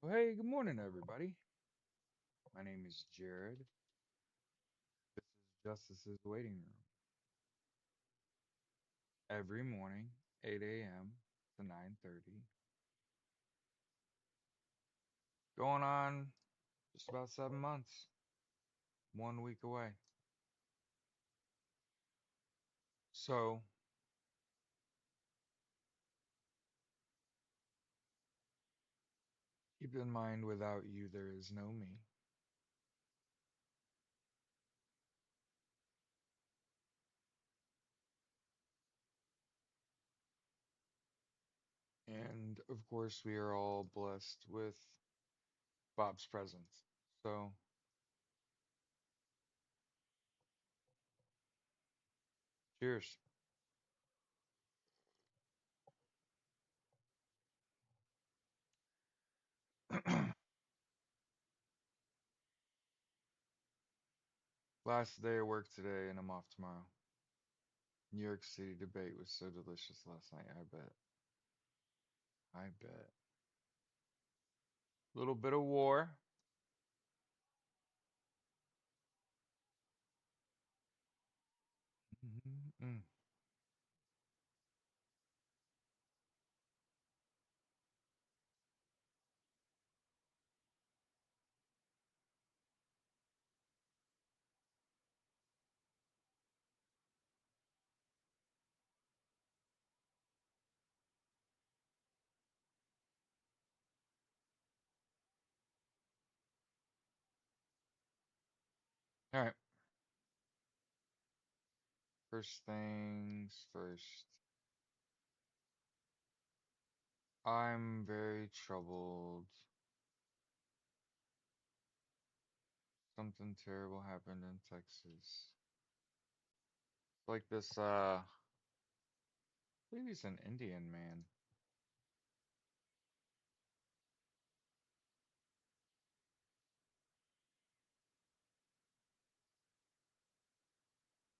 Well, hey, good morning, everybody. My name is Jared. This is Justice's Waiting Room. Every morning, 8 a.m. to 9:30. Going on just about 7 months. 1 week away. So, keep in mind, without you, there is no me. And of course, we are all blessed with Bob's presence. So, cheers. Last day of work today, and I'm off tomorrow. New York City debate was so delicious last night, I bet. I bet. Little bit of war. Mhm. All right. First things first. I'm very troubled. Something terrible happened in Texas. Like this, I believe he's an Indian man.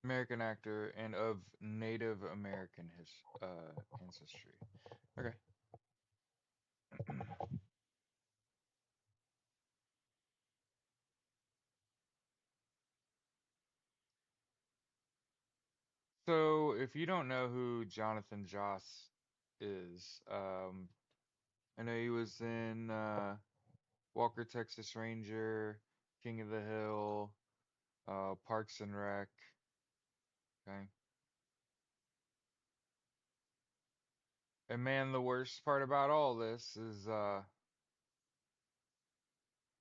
American actor and of Native American his ancestry. Okay. So if you don't know who Jonathan Joss is, I know he was in Walker, Texas Ranger, King of the Hill, Parks and Rec. Okay. And man, the worst part about all this is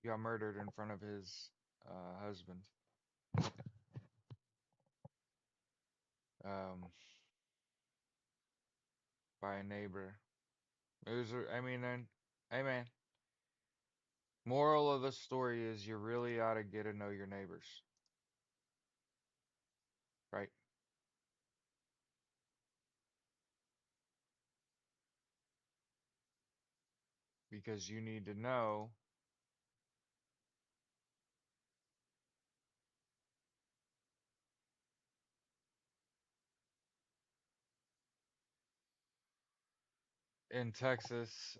he got murdered in front of his husband um by a neighbor. It was I mean, and hey man, moral of the story is you really ought to get to know your neighbors, right? Because you need to know in Texas,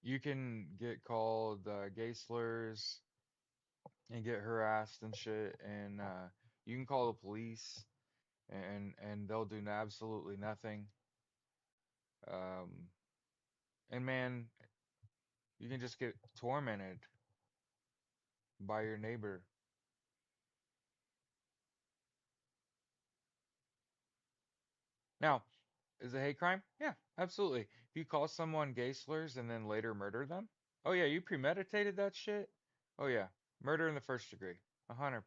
you can get called gay slurs and get harassed and shit, and you can call the police and they'll do absolutely nothing. Um, and man, you can just get tormented by your neighbor. Now, is it hate crime? Yeah, absolutely. If you call someone gay slurs and then later murder them, oh yeah, you premeditated that shit. Oh yeah, murder in the first degree, 100%.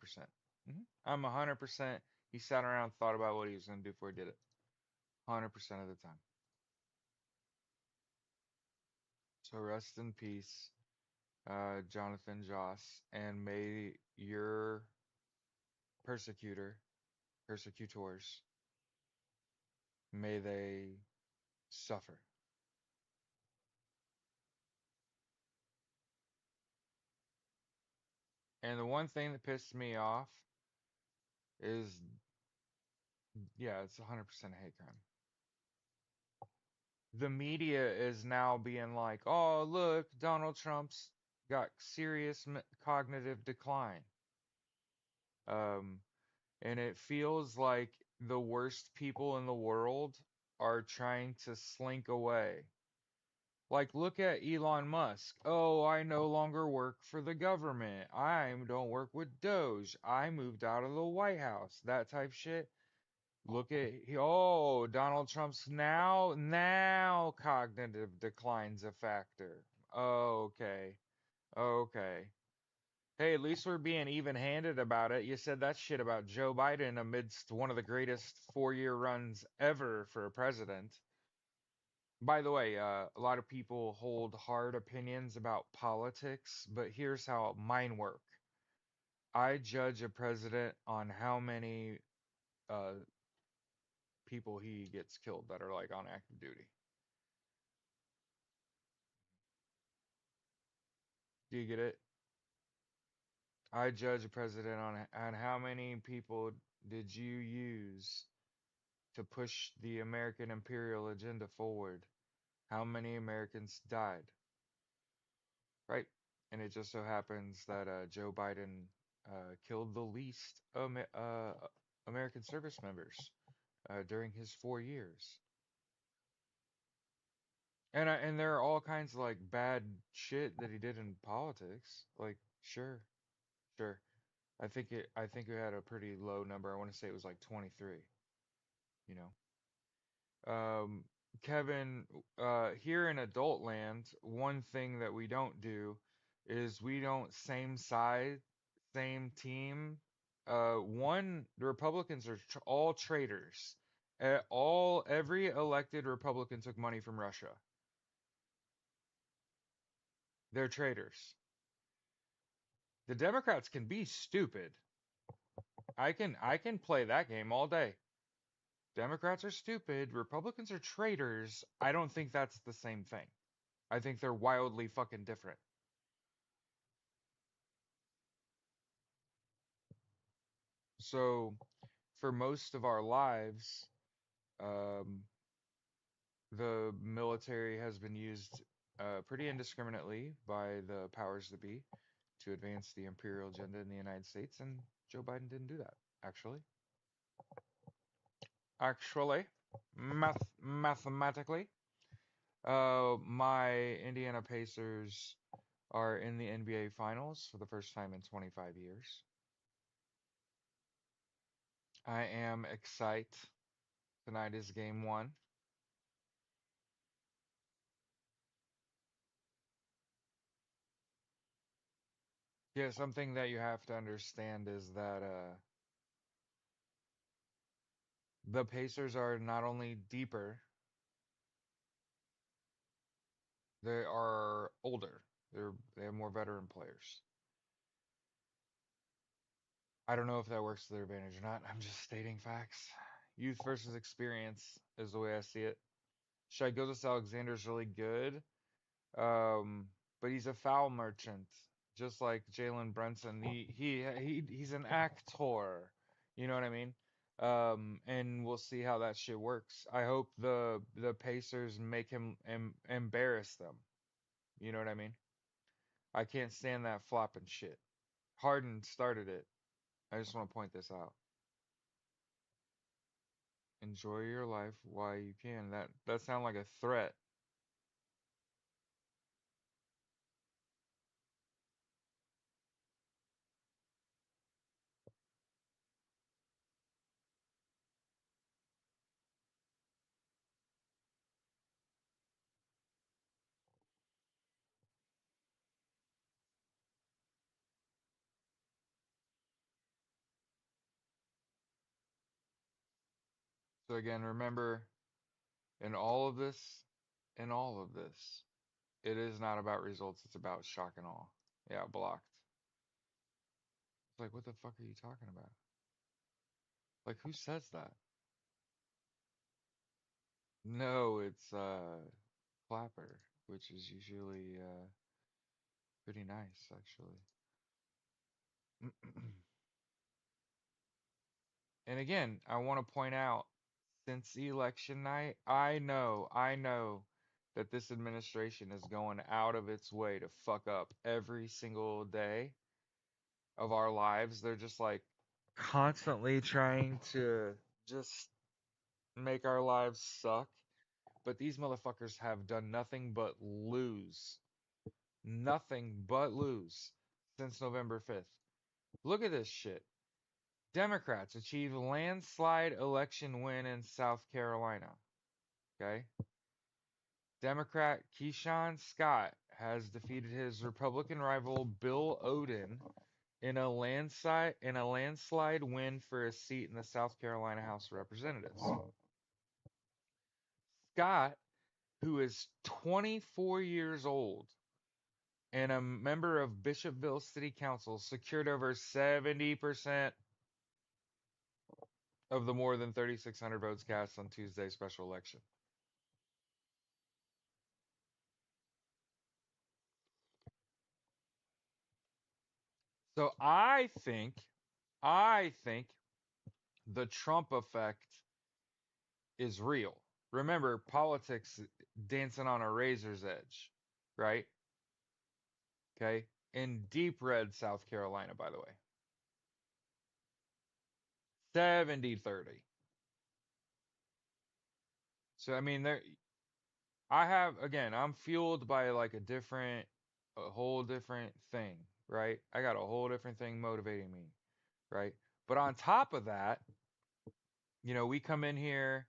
I'm 100%. He sat around and thought about what he was gonna do before he did it, 100% of the time. So rest in peace, Jonathan Joss, and may your persecutor, persecutors, may they suffer. And the one thing that pissed me off is, yeah, it's 100% a hate crime. the media is now being like, oh, look, Donald Trump's got serious cognitive decline. Um, and it feels like the worst people in the world are trying to slink away. Like, look at Elon Musk. Oh, I no longer work for the government. I don't work with Doge. I moved out of the White House. That type shit. Look at, oh, Donald Trump's now cognitive decline's a factor. Okay. Okay. Hey, at least we're being even-handed about it. You said that shit about Joe Biden amidst one of the greatest four-year runs ever for a president. By the way, a lot of people hold hard opinions about politics, but here's how mine work. I judge a president on how many uh, people he gets killed that are like on active duty. Do you get it? I judge a president on how many people did you use to push the American imperial agenda forward? How many Americans died? Right? And it just so happens that Joe Biden killed the least American service members during his 4 years. And there are all kinds of like bad shit that he did in politics. Like, sure, sure. I think it had a pretty low number. I want to say it was like 23, you know. Um, Kevin, here in adult land, one thing that we don't do is we don't same side, same team. The Republicans are tr all traitors. Every elected Republican took money from Russia. They're traitors. The Democrats can be stupid. I can play that game all day. Democrats are stupid, Republicans are traitors. I don't think that's the same thing. I think they're wildly fucking different. So, for most of our lives, um, the military has been used pretty indiscriminately by the powers that be to advance the imperial agenda in the United States, and Joe Biden didn't do that, actually. Actually, mathematically, my Indiana Pacers are in the NBA Finals for the first time in 25 years. I am excited. Tonight is game one. Yeah, something that you have to understand is that the Pacers are not only deeper, they are older. They have more veteran players. I don't know if that works to their advantage or not. I'm just stating facts. Youth versus experience is the way I see it. Shai Gilgeous-Alexander's really good, um, but he's a foul merchant, just like Jalen Brunson. He's an actor. You know what I mean? And we'll see how that shit works. I hope the Pacers make him embarrass them. You know what I mean? I can't stand that flopping shit. Harden started it. I just want to point this out. Enjoy your life while you can. That sounds like a threat. So again, remember, in all of this, in all of this, it is not about results, it's about shock and awe. Yeah, blocked. It's like, what the fuck are you talking about? Like, who says that? No, it's Clapper, which is usually pretty nice, actually. And again, I want to point out Since election night, I know that this administration is going out of its way to fuck up every single day of our lives. They're just like constantly trying to just make our lives suck. But these motherfuckers have done nothing but lose. Nothing but lose since November 5th. Look at this shit. Democrats achieve landslide election win in South Carolina. Okay? Democrat Keyshawn Scott has defeated his Republican rival Bill Odin in a landslide win for a seat in the South Carolina House of Representatives. Scott, who is 24 years old and a member of Bishopville City Council, secured over 70% of the more than 3,600 votes cast on Tuesday's special election. So I think the Trump effect is real. Remember, politics dancing on a razor's edge, right? Okay. In deep red South Carolina, by the way. 70-30. So, I mean, I'm fueled by like a whole different thing, right? I got a whole different thing motivating me, right? But on top of that, we come in here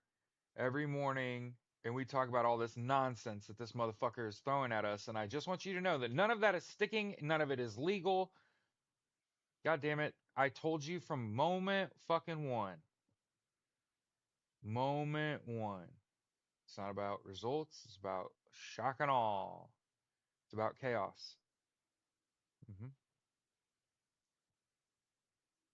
every morning and we talk about all this nonsense that this motherfucker is throwing at us. And I just want you to know that none of that is sticking, none of it is legal. God damn it. I told you from moment fucking one. Moment one. It's not about results, it's about shock and awe. It's about chaos. hmm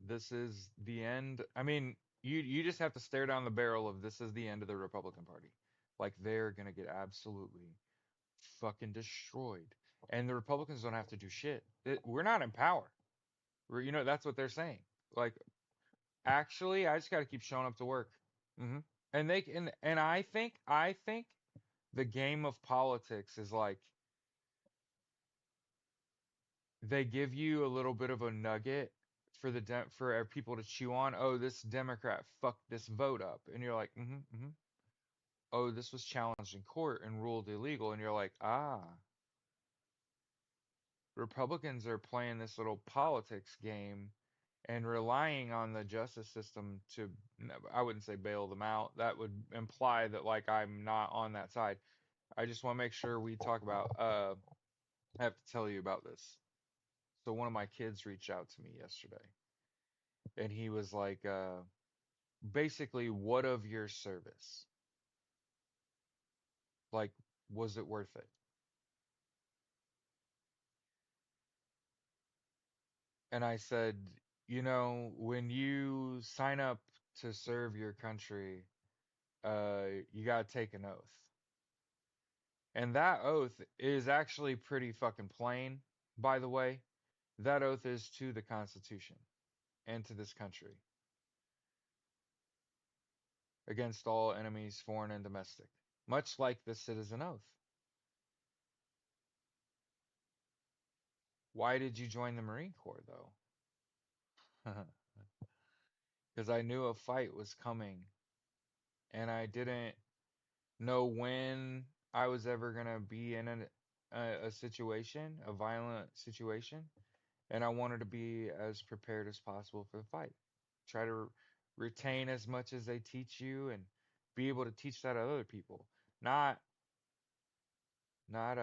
This is the end. I mean, you just have to stare down the barrel of this is the end of the Republican Party. Like they're gonna get absolutely fucking destroyed. And the Republicans don't have to do shit. We're not in power. That's what they're saying. Like, actually, I just got to keep showing up to work. And I think the game of politics is like they give you a little bit of a nugget for people to chew on. Oh, this Democrat fucked this vote up, and you're like, mm-hmm. Oh, this was challenged in court and ruled illegal, and you're like, ah. Republicans are playing this little politics game and relying on the justice system to, I wouldn't say bail them out. That would imply that like I'm not on that side. I just want to make sure we talk about I have to tell you about this. So one of my kids reached out to me yesterday and he was like basically what of your service? Like was it worth it? And I said, when you sign up to serve your country, you gotta take an oath. And that oath is actually pretty fucking plain, by the way. That oath is to the Constitution and to this country against all enemies, foreign and domestic, much like the citizen oath. Why did you join the Marine Corps, though? Because I knew a fight was coming and I didn't know when I was ever gonna be in a situation, a violent situation, and I wanted to be as prepared as possible for the fight. Try to retain as much as they teach you and be able to teach that to other people. Not not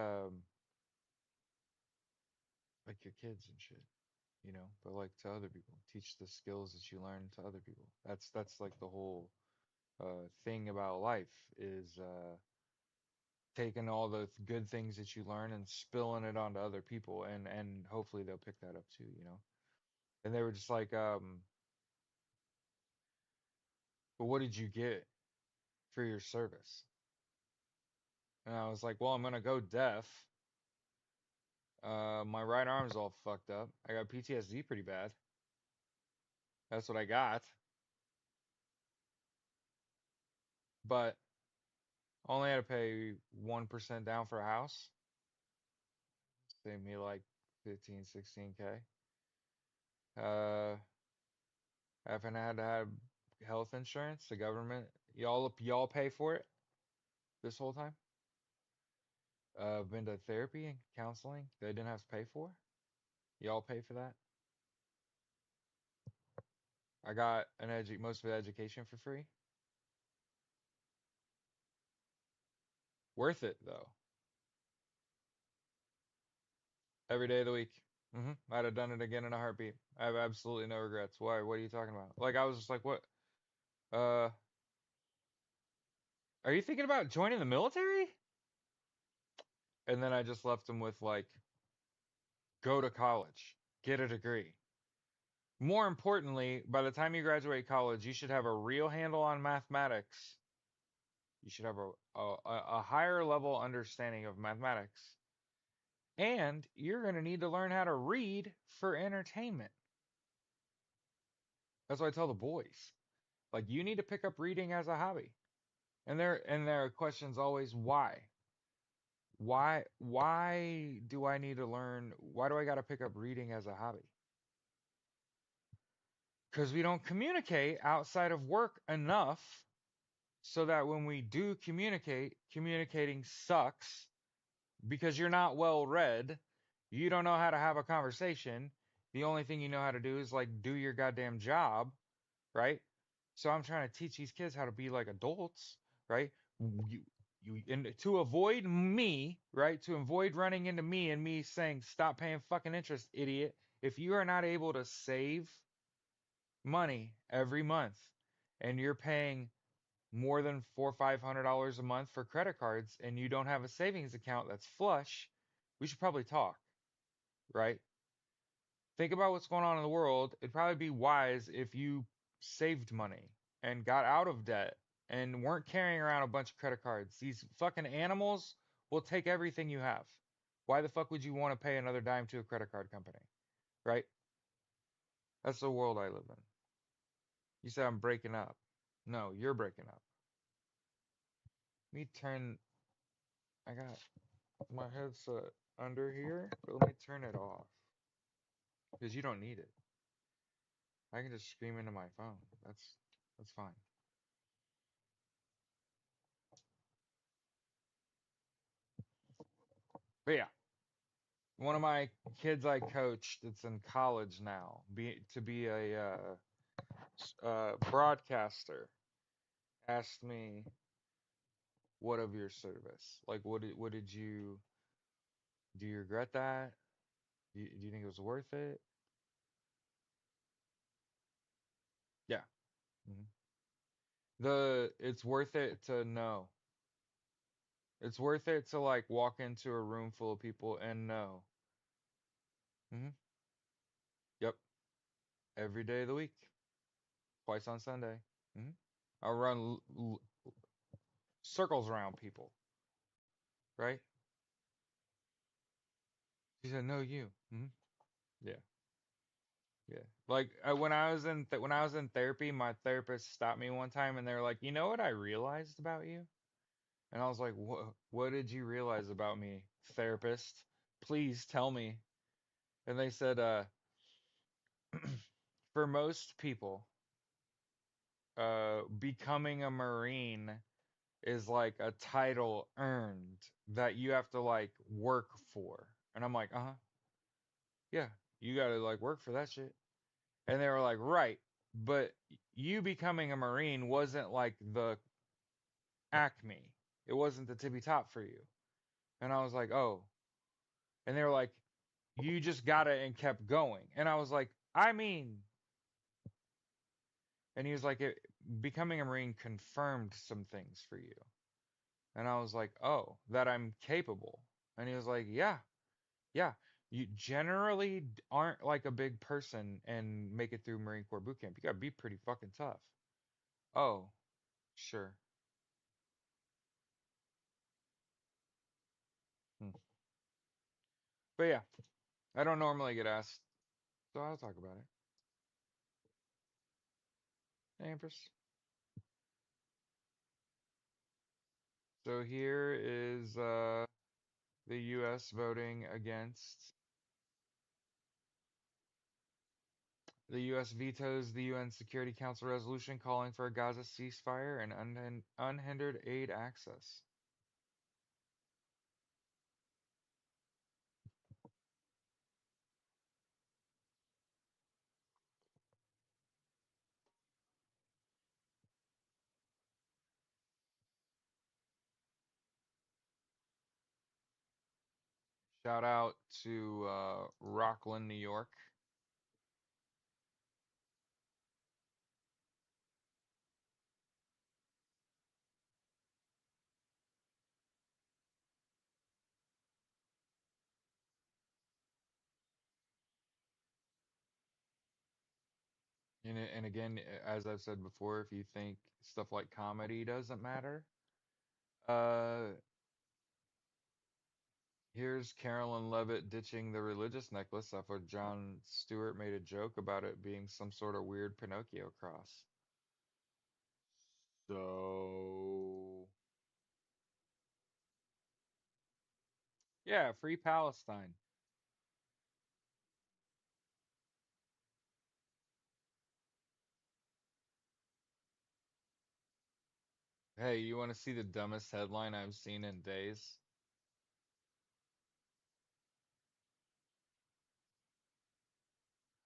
like your kids and shit, but like to other people. Teach the skills that you learn to other people. That's like the whole thing about life is taking all the good things that you learn and spilling it onto other people and hopefully they'll pick that up too. And they were just like, but what did you get for your service? And I was like, well, I'm gonna go deaf. My right arm's all fucked up. I got PTSD pretty bad. That's what I got. but only had to pay 1% down for a house. Saved me like 15, 16K. Uh, haven't had to have health insurance. The government, y'all pay for it this whole time. Been to therapy and counseling. They didn't have to pay for. Y'all pay for that. I got most of the education for free. Worth it though. Every day of the week. I'd have done it again in a heartbeat. I have absolutely no regrets. Why? What are you talking about? Like I was just like, what? Uh, are you thinking about joining the military? And then I just left him with like, go to college, get a degree. More importantly, by the time you graduate college, you should have a real handle on mathematics. You should have a higher level understanding of mathematics. And you're going to need to learn how to read for entertainment. That's what I tell the boys. Like you need to pick up reading as a hobby. And their question's always why? Why do I need to learn? Why do I got to pick up reading as a hobby? Because we don't communicate outside of work enough so that when we do communicate, communicating sucks because you're not well read. You don't know how to have a conversation. The only thing you know how to do is like do your goddamn job, right? So I'm trying to teach these kids how to be like adults, right? You, and to avoid me, right? To avoid running into me and me saying, stop paying fucking interest, idiot. If you are not able to save money every month and you're paying more than $400 or $500 a month for credit cards and you don't have a savings account that's flush, we should probably talk, right? Think about what's going on in the world. It'd probably be wise if you saved money and got out of debt and weren't carrying around a bunch of credit cards. These fucking animals will take everything you have. Why the fuck would you want to pay another dime to a credit card company, right? That's the world I live in. You said I'm breaking up. No, you're breaking up. Let me turn, I got my headset under here, but let me turn it off because you don't need it. I can just scream into my phone. That's fine. But yeah, one of my kids I coached that's in college now, to be a broadcaster, asked me, "What of your service? Like, what did you do? You regret that? Do you think it was worth it?" Yeah. hmm it's worth it to know. It's worth it to like walk into a room full of people and know. hmm Yep. Every day of the week, twice on Sunday. hmm I'll run circles around people, right? She said, "No, you." Yeah, yeah. Like when I was in therapy, my therapist stopped me one time and they were like, "You know what I realized about you?" And I was like, What did you realize about me, therapist? Please tell me." And they said, for most people, becoming a Marine is like a title earned that you have to like work for." And I'm like, "Uh-huh. Yeah, you gotta like work for that shit." And they were like, "Right, but you becoming a Marine wasn't like the acme. It wasn't the tippy top for you." And I was like, "Oh." And they were like, "You just got it," and kept going. And I was like, "I mean," and he was like, Becoming a Marine confirmed some things for you." And I was like, "Oh, that I'm capable." And he was like, "Yeah, yeah. You generally aren't like a big person and make it through Marine Corps boot camp. You gotta be pretty fucking tough." Oh, sure. Hmm. But yeah, I don't normally get asked, so I'll talk about it. Hey, Empress. So here is the U.S. voting against. The U.S. vetoes the UN Security Council resolution calling for a Gaza ceasefire and unhindered aid access. Shout out to Rockland, New York. And again, as I've said before, if you think stuff like comedy doesn't matter, uh, here's Carolyn Levitt ditching the religious necklace after Jon Stewart made a joke about it being some sort of weird Pinocchio cross. So, yeah, free Palestine. Hey, you want to see the dumbest headline I've seen in days?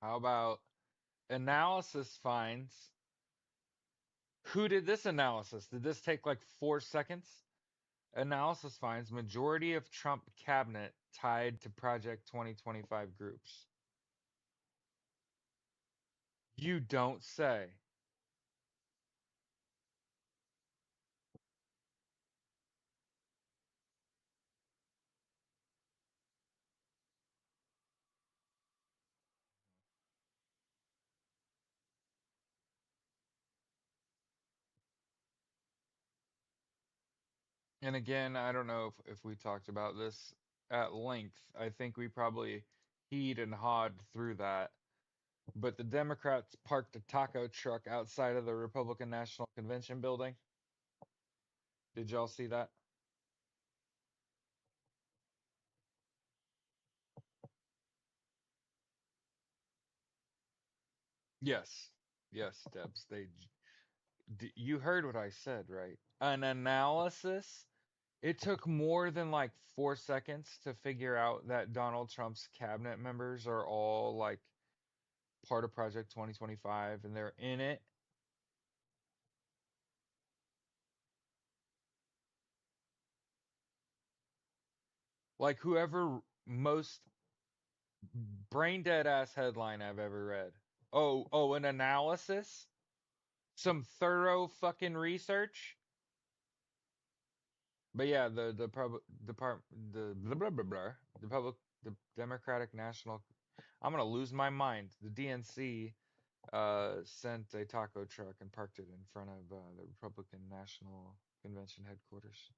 How about analysis finds who did this analysis? Did this take like 4 seconds? Analysis finds majority of Trump cabinet tied to Project 2025 groups. You don't say. And again, I don't know if we talked about this at length. I think we probably heed and hawed through that. But the Democrats parked a taco truck outside of the Republican National Convention building. Did y'all see that? Yes. Yes, Debs. You heard what I said, right? An analysis. It took more than like 4 seconds to figure out that Donald Trump's cabinet members are all like part of Project 2025 and they're in it. Like whoever most brain dead ass headline I've ever read. An analysis? Some thorough fucking research? But yeah, the pub, depart the blah blah blah blah the public the Democratic National I'm gonna lose my mind. The DNC sent a taco truck and parked it in front of the Republican National Convention headquarters.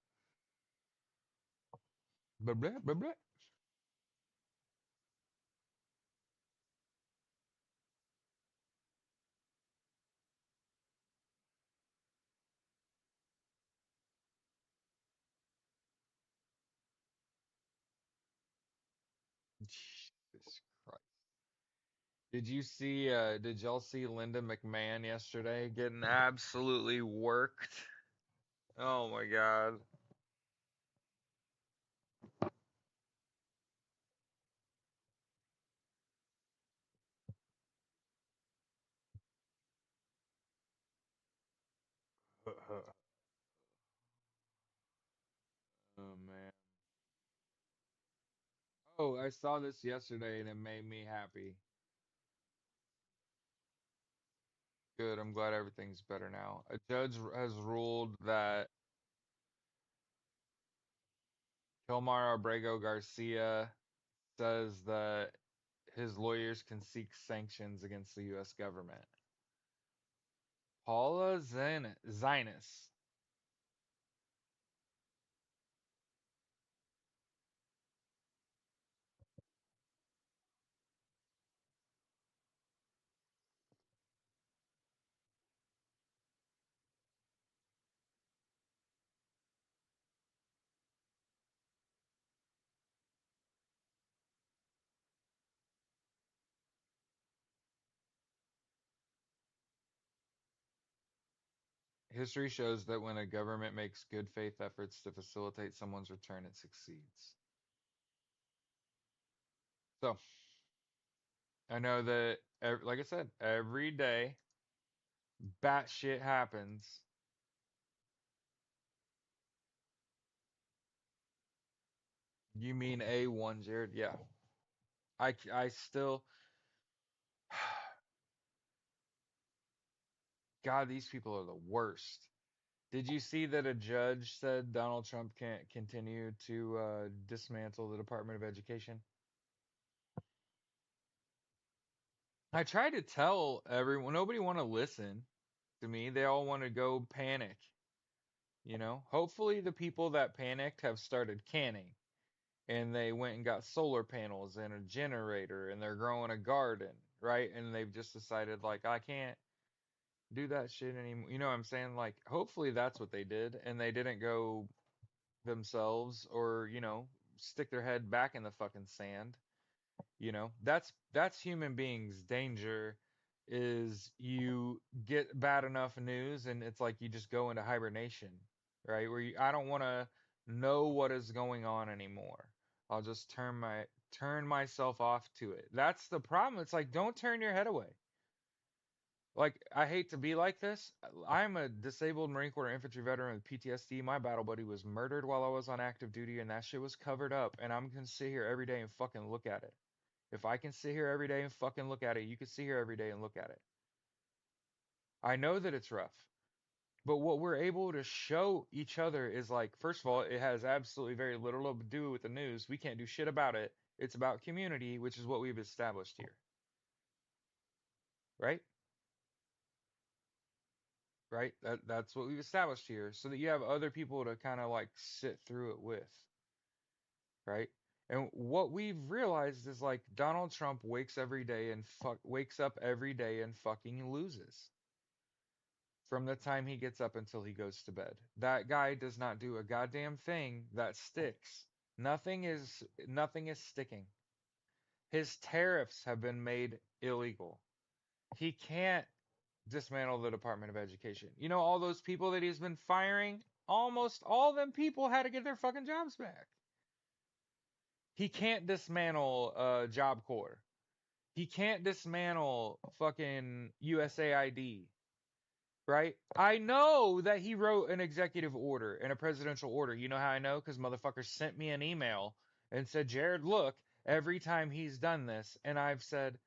Blah blah blah blah. Jesus Christ. Did y'all see Linda McMahon yesterday getting absolutely worked? Oh my God. Oh man. Oh, I saw this yesterday and it made me happy. Good, I'm glad everything's better now. A judge has ruled that Kilmar Abrego Garcia says that his lawyers can seek sanctions against the U.S. government. Paula Zinus. History shows that when a government makes good faith efforts to facilitate someone's return, it succeeds. So I know that, like I said, every day batshit happens. You mean A1, Jared? Yeah. I still, God, these people are the worst. Did you see that a judge said Donald Trump can't continue to dismantle the Department of Education? I tried to tell everyone, nobody want to listen to me. They all want to go panic, you know? Hopefully the people that panicked have started canning and they went and got solar panels and a generator and they're growing a garden, right? And they've just decided like I can't do that shit anymore. You know what I'm saying? Like hopefully that's what they did and they didn't go themselves or, stick their head back in the fucking sand. That's human beings' danger is you get bad enough news and it's like you just go into hibernation, right? I don't want to know what is going on anymore. I'll just turn myself off to it. That's the problem. It's like don't turn your head away. Like I hate to be like this. I'm a disabled Marine Corps infantry veteran with PTSD. My battle buddy was murdered while I was on active duty and that shit was covered up and I'm gonna sit here every day and fucking look at it. If I can sit here every day and fucking look at it, you can sit here every day and look at it. I know that it's rough, but what we're able to show each other is like, first of all, it has absolutely very little to do with the news. We can't do shit about it. It's about community, which is what we've established here, right? Right? That's what we've established here, so that you have other people to kind of like sit through it with, right? And what we've realized is like Donald Trump wakes up every day and fucking loses from the time he gets up until he goes to bed. That guy does not do a goddamn thing that sticks. Nothing is sticking. His tariffs have been made illegal. He can't dismantle the Department of Education. You know all those people that he's been firing? Almost all them people had to get their fucking jobs back. He can't dismantle Job Corps. He can't dismantle fucking USAID. Right? I know that he wrote an executive order and a presidential order. You know how I know? Because motherfucker sent me an email and said, Jared, look, every time he's done this, and I've said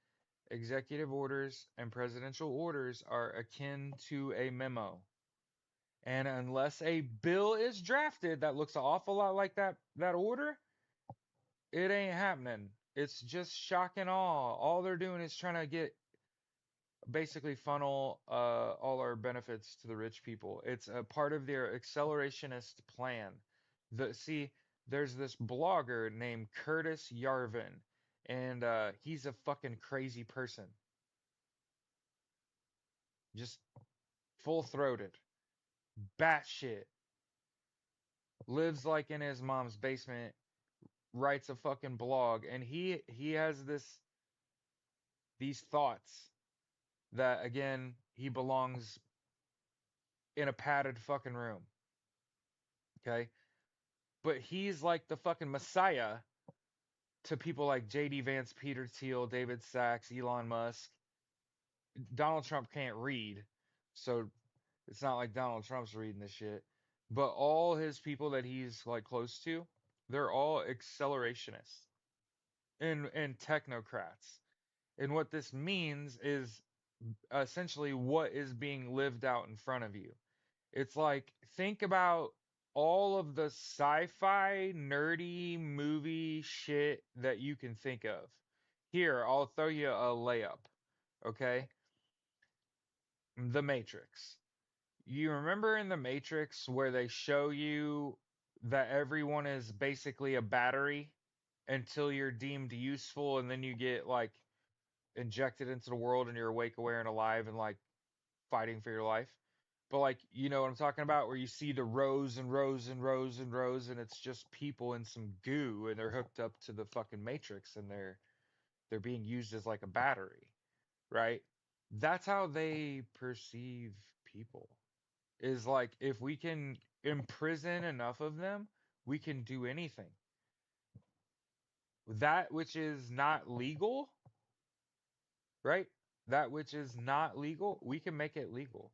executive orders and presidential orders are akin to a memo. And unless a bill is drafted that looks an awful lot like that order, it ain't happening. It's just shock and awe. All they're doing is trying to get basically funnel all our benefits to the rich people. It's a part of their accelerationist plan. See, there's this blogger named Curtis Yarvin, and he's a fucking crazy person, just full throated, batshit, lives like in his mom's basement, writes a fucking blog, and he has these thoughts that again he belongs in a padded fucking room. Okay, but he's like the fucking messiah to people like JD Vance, Peter Thiel, David Sachs, Elon Musk. Donald Trump can't read, so it's not like Donald Trump's reading this shit. But all his people that he's like close to, they're all accelerationists and technocrats. And what this means is essentially what is being lived out in front of you. It's like, think about all of the sci-fi nerdy movie shit that you can think of. Here, I'll throw you a layup, okay? The Matrix. You remember in The Matrix where they show you that everyone is basically a battery until you're deemed useful and then you get like injected into the world and you're awake, aware, and alive and like fighting for your life. But like, you know what I'm talking about, where you see the rows and rows and rows and rows, and it's just people in some goo, and they're hooked up to the fucking matrix, and they're being used as like a battery, right? That's how they perceive people. is like if we can imprison enough of them, we can do anything. That which is not legal, right? That which is not legal, we can make it legal.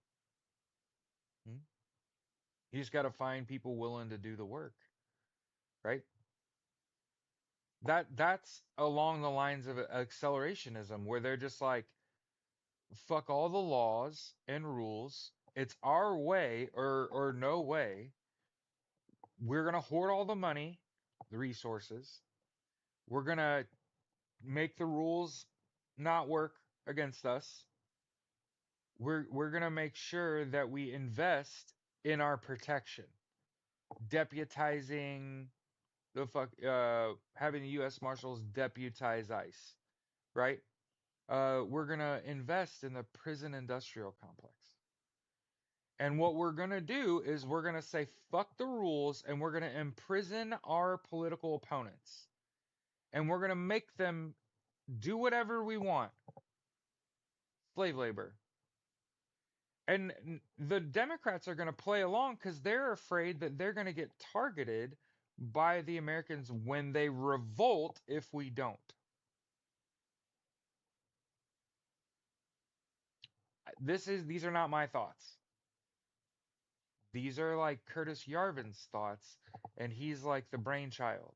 Hmm? You just got to find people willing to do the work, right? That's along the lines of accelerationism, where they're just like, fuck all the laws and rules. It's our way or no way. We're gonna hoard all the money, the resources. We're gonna make the rules not work against us. We're gonna make sure that we invest in our protection, deputizing the fuck having the US Marshals deputize ICE, right? We're gonna invest in the prison industrial complex. And what we're gonna do is we're gonna say fuck the rules and we're gonna imprison our political opponents. And we're gonna make them do whatever we want. Slave labor. And the Democrats are going to play along because they're afraid that they're going to get targeted by the Americans when they revolt if we don't. These are not my thoughts. These are like Curtis Yarvin's thoughts, and he's like the brainchild.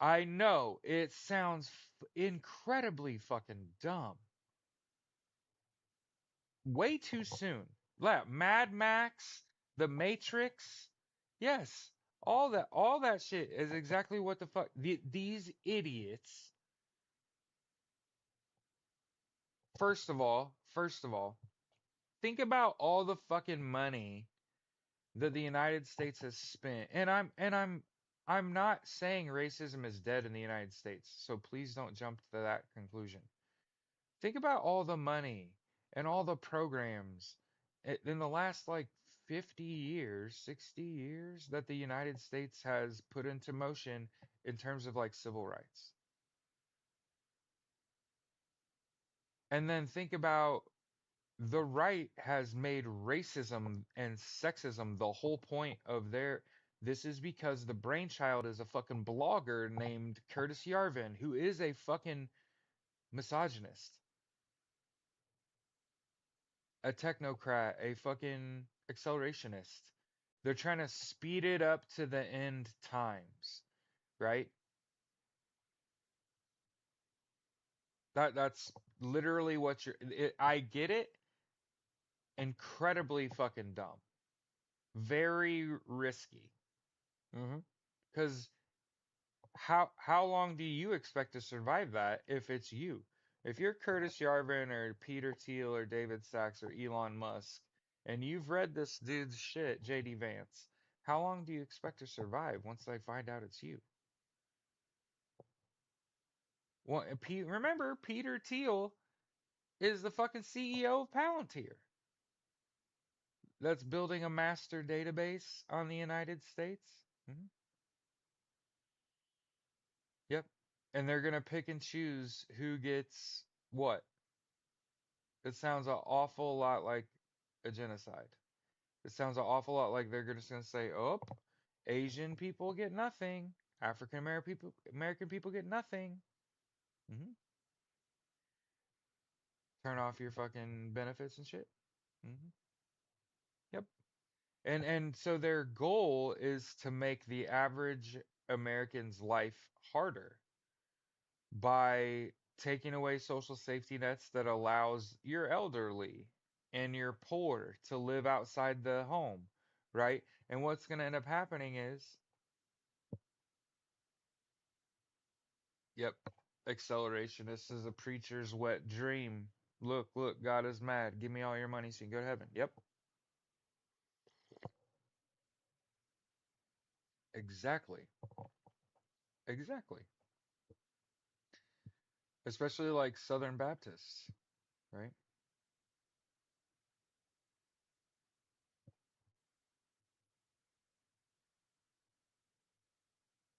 I know it sounds incredibly fucking dumb. Way too soon. Mad Max, The Matrix, yes, all that shit is exactly what the fuck these idiots. First of all, think about all the fucking money that the United States has spent, and I'm not saying racism is dead in the United States, so please don't jump to that conclusion. Think about all the money and all the programs in the last like 50 years, 60 years that the United States has put into motion in terms of like civil rights. And then think about the right has made racism and sexism the whole point of their. This is because the brainchild is a fucking blogger named Curtis Yarvin, who is a fucking misogynist, a technocrat, a fucking accelerationist. They're trying to speed it up to the end times, right? That's literally what I get it. Incredibly fucking dumb. Very risky. Because how long do you expect to survive that if it's you? If you're Curtis Yarvin or Peter Thiel or David Sachs or Elon Musk, and you've read this dude's shit, JD Vance, how long do you expect to survive once they find out it's you? Well, remember, Peter Thiel is the fucking CEO of Palantir that's building a master database on the United States. Yep. And they're gonna pick and choose who gets what. It sounds an awful lot like a genocide. It sounds an awful lot like they're just gonna say, "Oh, Asian people get nothing. American people get nothing." hmm Turn off your fucking benefits and shit. hmm Yep. And so their goal is to make the average American's life harder by taking away social safety nets that allows your elderly and your poor to live outside the home, right? And what's going to end up happening is, yep, acceleration. This is a preacher's wet dream. Look, look, God is mad. Give me all your money so you can go to heaven. Yep, exactly. Exactly. Especially like Southern Baptists, right?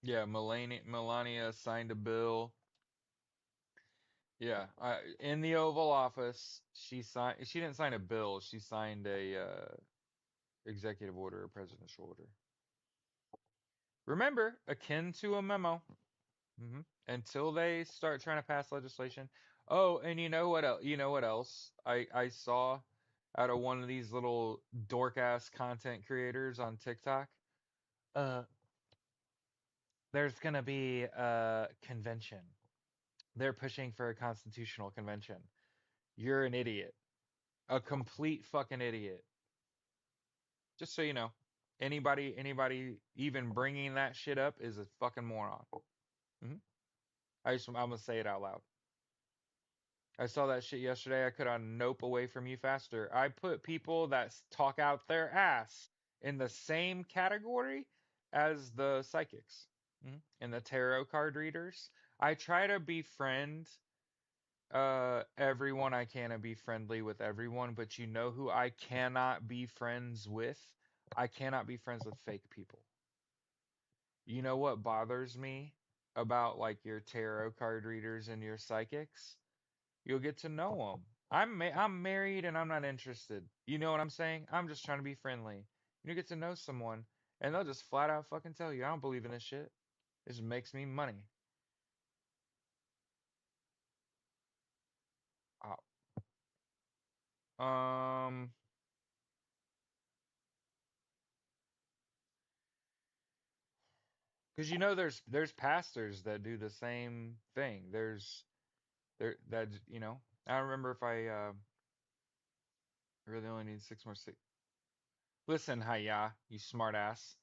Yeah, Melania signed a bill. Yeah, in the Oval Office, she signed. She didn't sign a bill. She signed a. executive order or presidential order. Remember, akin to a memo. Until they start trying to pass legislation. Oh, and you know what else? You know what else? I saw out of one of these little dork ass content creators on TikTok. Uh, there's gonna be a convention. They're pushing for a constitutional convention. You're an idiot. A complete fucking idiot. Just so you know. Anybody even bringing that shit up is a fucking moron. hmm I'm gonna say it out loud. I saw that shit yesterday. I could have nope away from you faster. I put people that talk out their ass in the same category as the psychics and the tarot card readers. I try to befriend everyone I can and be friendly with everyone, but you know who I cannot be friends with? I cannot be friends with fake people. You know what bothers me about like your tarot card readers and your psychics? You'll get to know them. I'm married and I'm not interested. You know what I'm saying? I'm just trying to be friendly. You get to know someone and they'll just flat out fucking tell you, I don't believe in this shit. This makes me money. Um, because you know there's pastors that do the same thing. There that I don't remember if I really only need six more. Listen, Hiya, you smart ass.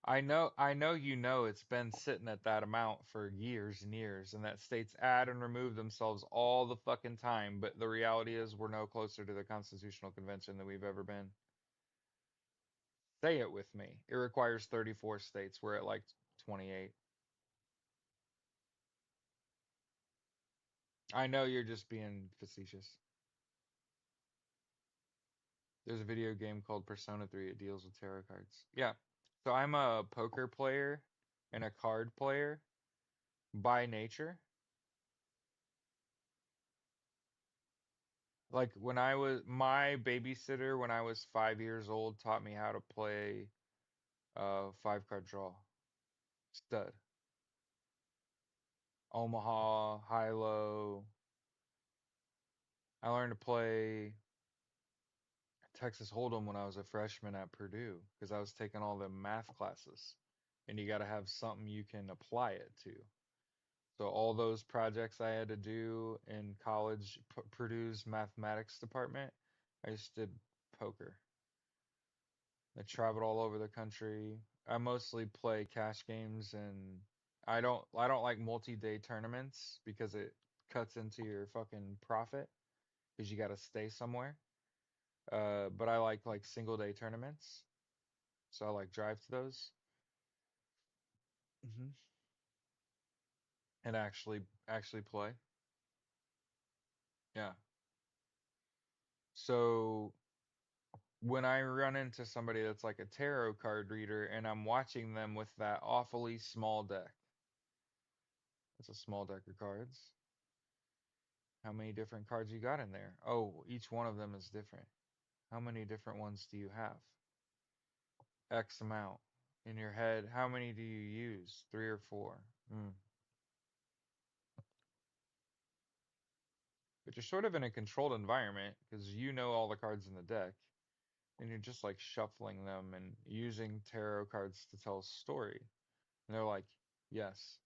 I know you know it's been sitting at that amount for years and years, and that states add and remove themselves all the fucking time, but the reality is we're no closer to the Constitutional Convention than we've ever been. Say it with me. It requires 34 states. We're at like 28. I know you're just being facetious. There's a video game called Persona 3. It deals with tarot cards. Yeah. So I'm a poker player and a card player by nature. Like when I was my babysitter when I was 5 years old taught me how to play five card draw. Stud. Omaha, high-low. I learned to play Texas Hold'em when I was a freshman at Purdue because I was taking all the math classes. And you got to have something you can apply it to. So all those projects I had to do in college, Purdue's mathematics department, I just did poker. I traveled all over the country. I mostly play cash games and I don't like multi-day tournaments because it cuts into your fucking profit because you got to stay somewhere. But I like single day tournaments. So I like drive to those hmm and actually play. Yeah. So when I run into somebody that's like a tarot card reader and I'm watching them with that awfully small deck. It's a small deck of cards. How many different cards you got in there? Oh, each one of them is different. How many different ones do you have? X amount. In your head, how many do you use? Three or four? But you're sort of in a controlled environment because you know all the cards in the deck, and you're just like shuffling them and using tarot cards to tell a story. And they're like, yes.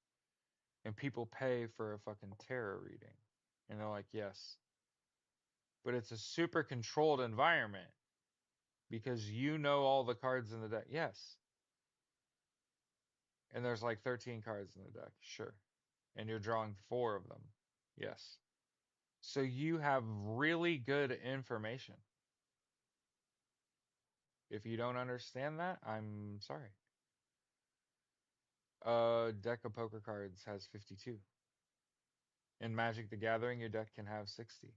And people pay for a fucking tarot reading. And they're like, yes. But it's a super controlled environment because you know all the cards in the deck. Yes. And there's like 13 cards in the deck. Sure. And you're drawing four of them. Yes. So you have really good information. If you don't understand that, I'm sorry. A deck of poker cards has 52. In Magic the Gathering, your deck can have 60.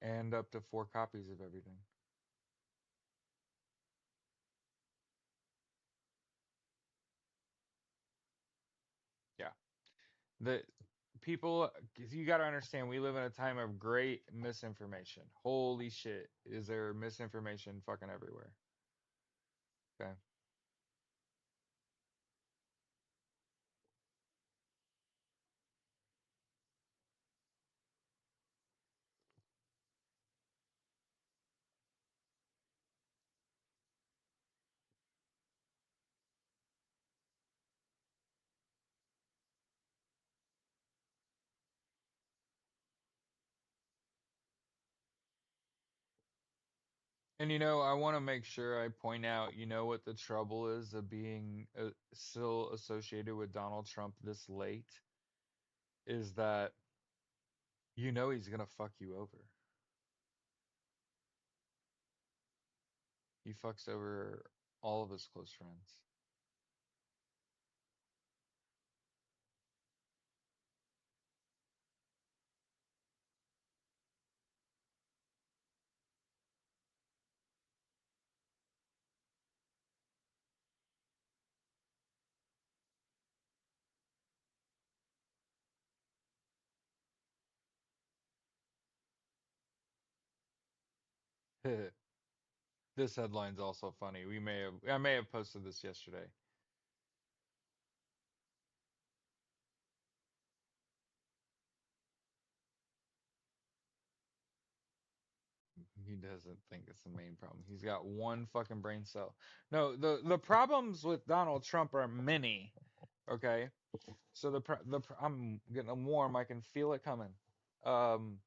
And up to four copies of everything. Yeah. The people, you got to understand, we live in a time of great misinformation. Holy shit, is there misinformation fucking everywhere? Okay. And I want to make sure I point out, what the trouble is of being still associated with Donald Trump this late is that he's gonna fuck you over. He fucks over all of his close friends. This headline's also funny. I may have posted this yesterday. He doesn't think it's the main problem. He's got one fucking brain cell. No, the problems with Donald Trump are many. Okay, so I'm getting warm. I can feel it coming. Um,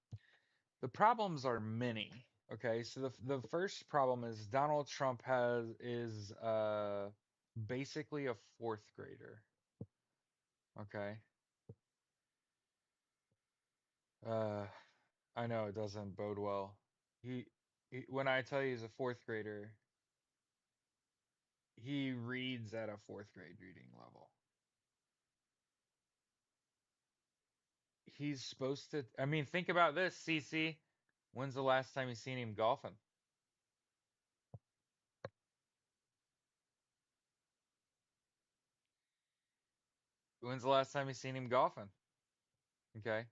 the problems are many. Okay, so the first problem is Donald Trump is basically a fourth grader. Okay, uh, I know it doesn't bode well. When I tell you he's a fourth grader, he reads at a fourth grade reading level. He's supposed to, I mean, think about this, CC. When's the last time you seen him golfing? When's the last time you seen him golfing? Okay.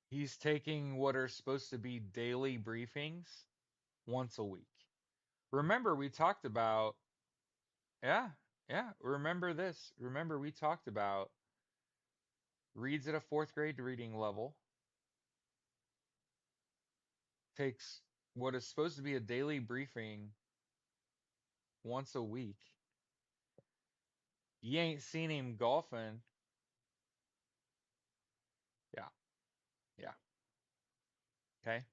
He's taking what are supposed to be daily briefings once a week. Remember, we talked about, yeah, yeah, remember this. Remember, we talked about reads at a fourth grade reading level, takes what is supposed to be a daily briefing once a week. You ain't seen him golfing. Yeah, yeah. Okay.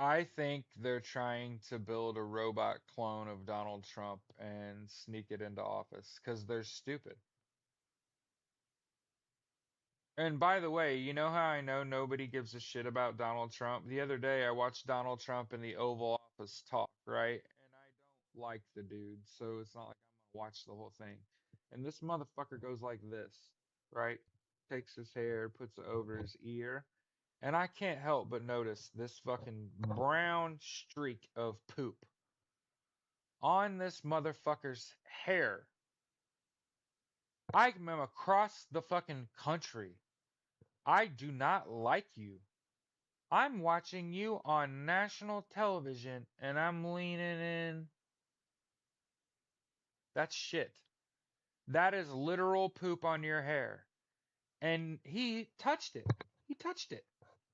I think they're trying to build a robot clone of Donald Trump and sneak it into office because they're stupid. And by the way, you know how I know nobody gives a shit about Donald Trump? The other day I watched Donald Trump in the Oval Office talk, right? And I don't like the dude, so it's not like I'm gonna watch the whole thing. And this motherfucker goes like this, right? Takes his hair, puts it over his ear, and I can't help but notice this fucking brown streak of poop on this motherfucker's hair. I am across the fucking country. I do not like you. I'm watching you on national television and I'm leaning in. That's shit. That is literal poop on your hair. And he touched it. He touched it.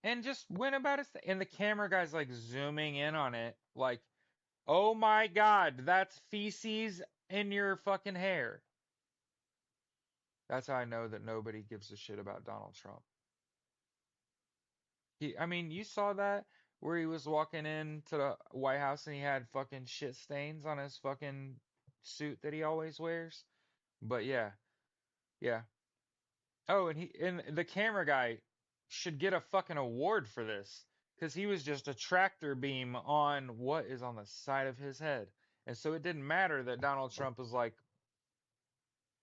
And just went about his thing. And the camera guy's like zooming in on it. Like, oh my God, that's feces in your fucking hair. That's how I know that nobody gives a shit about Donald Trump. I mean, you saw that where he was walking into the White House and he had fucking shit stains on his fucking suit that he always wears. But yeah, yeah. Oh, and the camera guy should get a fucking award for this because he was just a tractor beam on what is on the side of his head. And so it didn't matter that Donald Trump was like,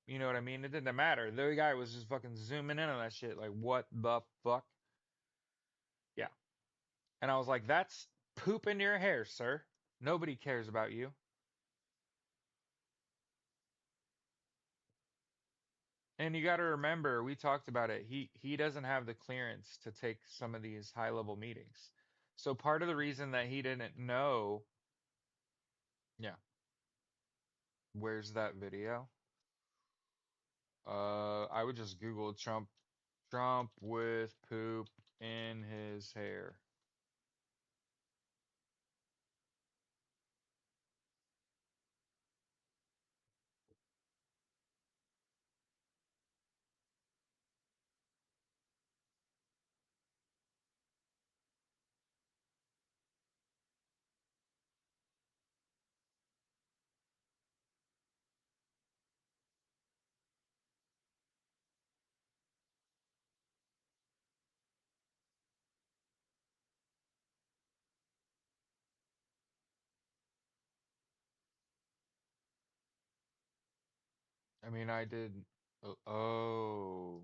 you know what I mean? It didn't matter. The guy was just fucking zooming in on that shit. Like, what the fuck? Yeah. And I was like, Poop in your hair, sir. Nobody cares about you. And you got to remember, we talked about it. He doesn't have the clearance to take some of these high level meetings. So part of the reason that he didn't know, yeah, where's that video? I would just Google Trump with poop in his hair. I mean, I did. Oh,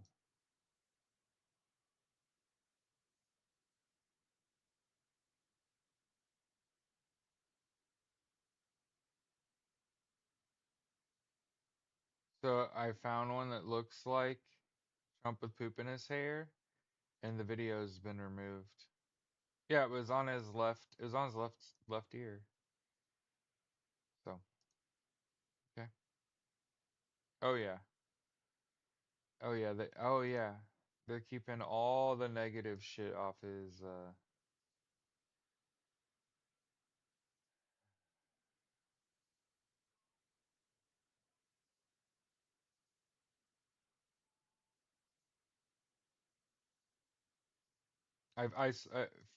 so I found one that looks like Trump with poop in his hair, and the video's been removed. Yeah, it was on his left. It was on his left ear. So, okay. Oh yeah. Oh yeah. Oh yeah. They're keeping all the negative shit off his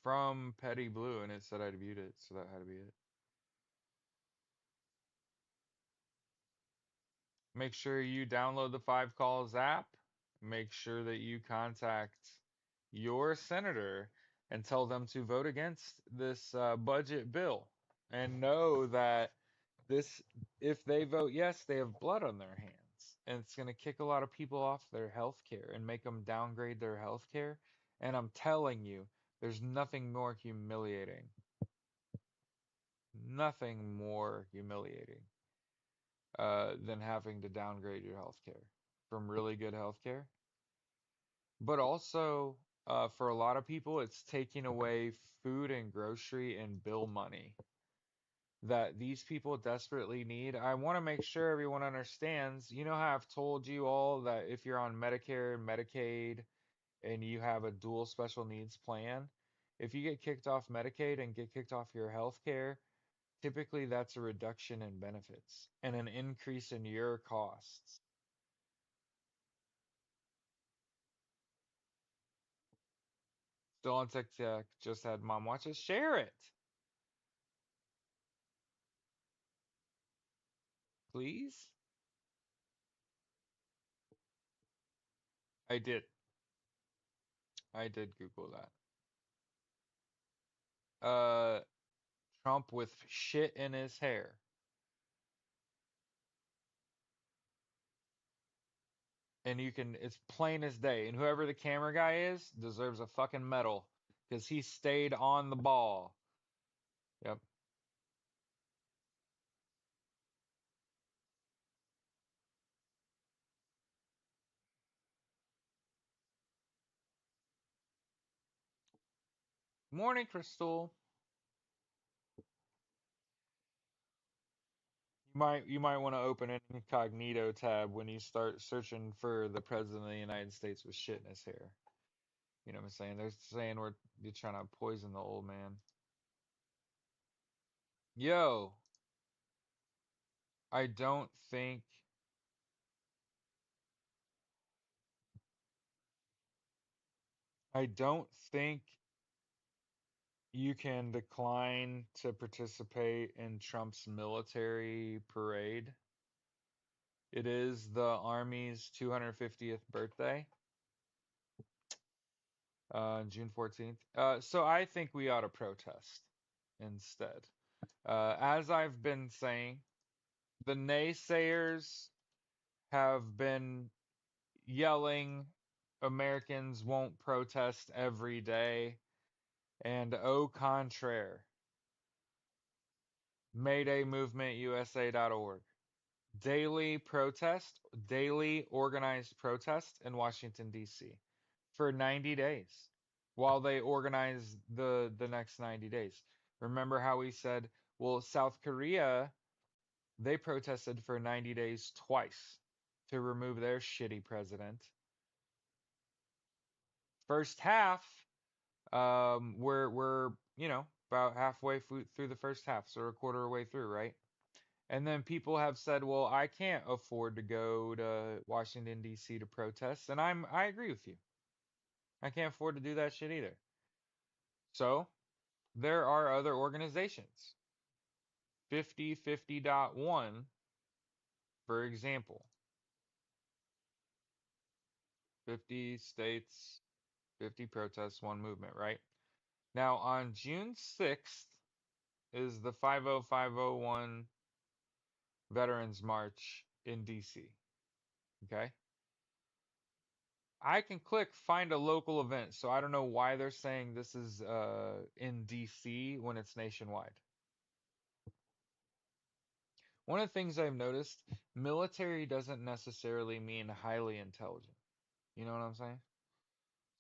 from Petty Blue, and it said I'd viewed it, so that had to be it. Make sure you download the Five Calls app. Make sure that you contact your senator and tell them to vote against this budget bill. And know that this, if they vote yes, they have blood on their hands. And it's going to kick a lot of people off their health care and make them downgrade their health care. And I'm telling you, there's nothing more humiliating than having to downgrade your healthcare from really good healthcare. But also, for a lot of people, it's taking away food and grocery and bill money that these people desperately need. I want to make sure everyone understands. You know how I've told you all that if you're on Medicare and Medicaid and you have a dual special needs plan, if you get kicked off Medicaid and get kicked off your healthcare, typically that's a reduction in benefits and an increase in your costs. Still on TikTok, just had mom watch it. Share it, please. I did. I did Google that. Uh, Trump with shit in his hair. And you can, it's plain as day. And whoever the camera guy is deserves a fucking medal because he stayed on the ball. Yep. Morning, Crystal. You might want to open an incognito tab when you start searching for the president of the United States with shit in his hair. You know what I'm saying? They're saying you're trying to poison the old man. Yo, I don't think I don't think you can decline to participate in Trump's military parade. It is the Army's 250th birthday, June 14th. So I think we ought to protest instead. As I've been saying, the naysayers have been yelling Americans won't protest every day, and au contraire. MaydayMovementUSA.org. Daily organized protest in Washington, D.C. for 90 days while they organize the next 90 days. Remember how we said, well, South Korea, they protested for 90 days twice to remove their shitty president. First half, we're about halfway through the first half, so a quarter way through, right? And then people have said, well, I can't afford to go to Washington, D.C. to protest. And I agree with you. I can't afford to do that shit either. So there are other organizations. 5050.1, for example. 50 states, 50 protests, one movement, right? Now on June 6th is the 50501 Veterans March in DC. Okay? I can click find a local event, so I don't know why they're saying this is in DC when it's nationwide. One of the things I've noticed, military doesn't necessarily mean highly intelligent. You know what I'm saying?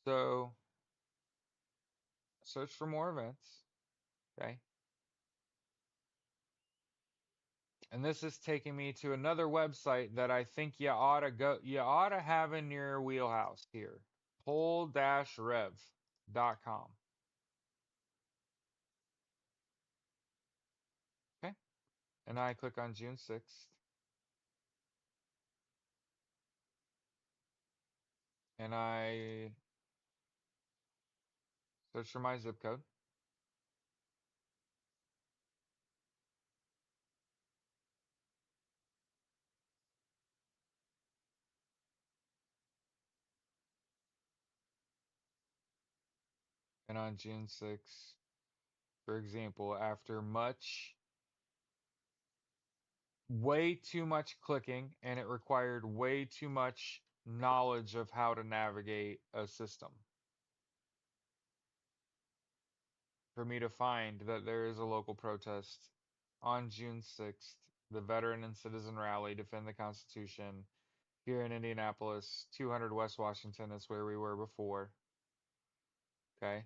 So search for more events, okay? And this is taking me to another website that I think you ought to have in your wheelhouse here. Pull-rev.com. Okay? And I click on June 6th and I search for my zip code. And on June 6th, for example, after way too much clicking, and it required way too much knowledge of how to navigate a system for me to find that there is a local protest on June 6th, the Veteran and Citizen Rally, Defend the Constitution, here in Indianapolis, 200 West Washington is where we were before. Okay.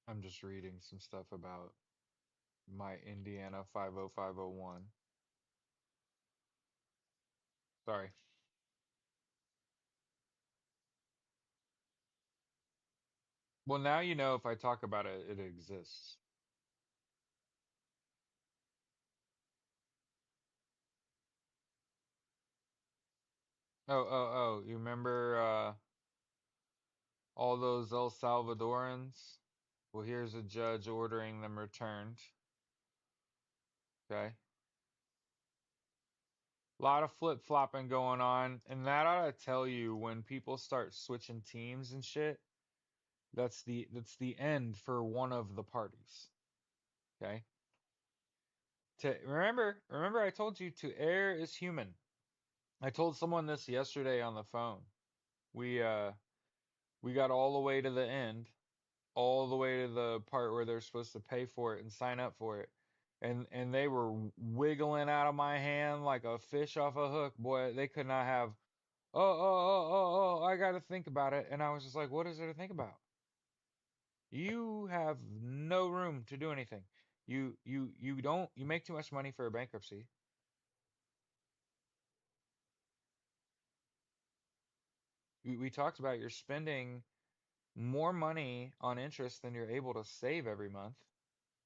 I'm just reading some stuff about my Indiana 50501. Sorry. Well, now you know if I talk about it, it exists. Oh, you remember all those El Salvadorans? Well, here's a judge ordering them returned. Okay. A lot of flip-flopping going on, and that ought to tell you when people start switching teams and shit, that's the end for one of the parties. Okay? To remember I told you to err is human. I told someone this yesterday on the phone. We uh we got all the way to the end, all the way to the part where they're supposed to pay for it and sign up for it. And they were wiggling out of my hand like a fish off a hook. Boy, they could not have, I got to think about it. And I was just like, what is there to think about? You have no room to do anything. You make too much money for a bankruptcy. We talked about you're spending more money on interest than you're able to save every month.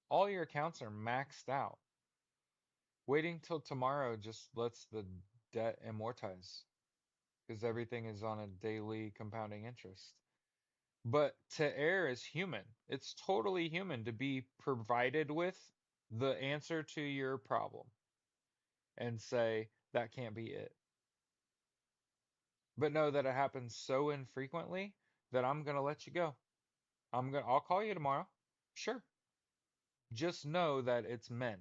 All your accounts are maxed out. Waiting till tomorrow just lets the debt amortize because everything is on a daily compounding interest. But to err is human. It's totally human to be provided with the answer to your problem and say, that can't be it. But know that it happens so infrequently that I'm gonna let you go. I'll call you tomorrow. Sure. Just know that it's men.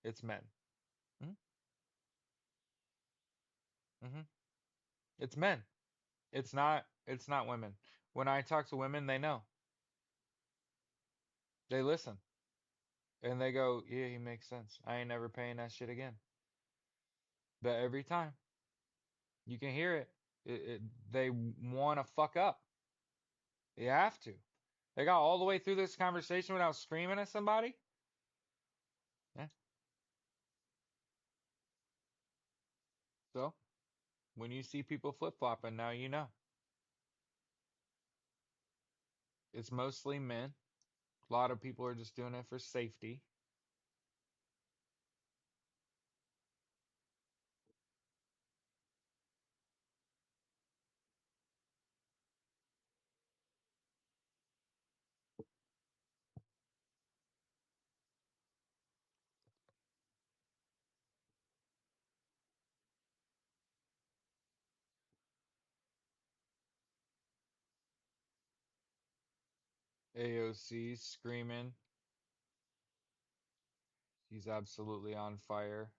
It's men. Mm-hmm. Mm-hmm. It's men. It's not women. When I talk to women, they know. They listen. And they go, yeah, he makes sense. I ain't never paying that shit again. But every time you can hear it, they want to fuck up. You have to. They got all the way through this conversation without screaming at somebody. Yeah. So when you see people flip flopping, now you know. It's mostly men. A lot of people are just doing it for safety. AOC screaming. She's absolutely on fire.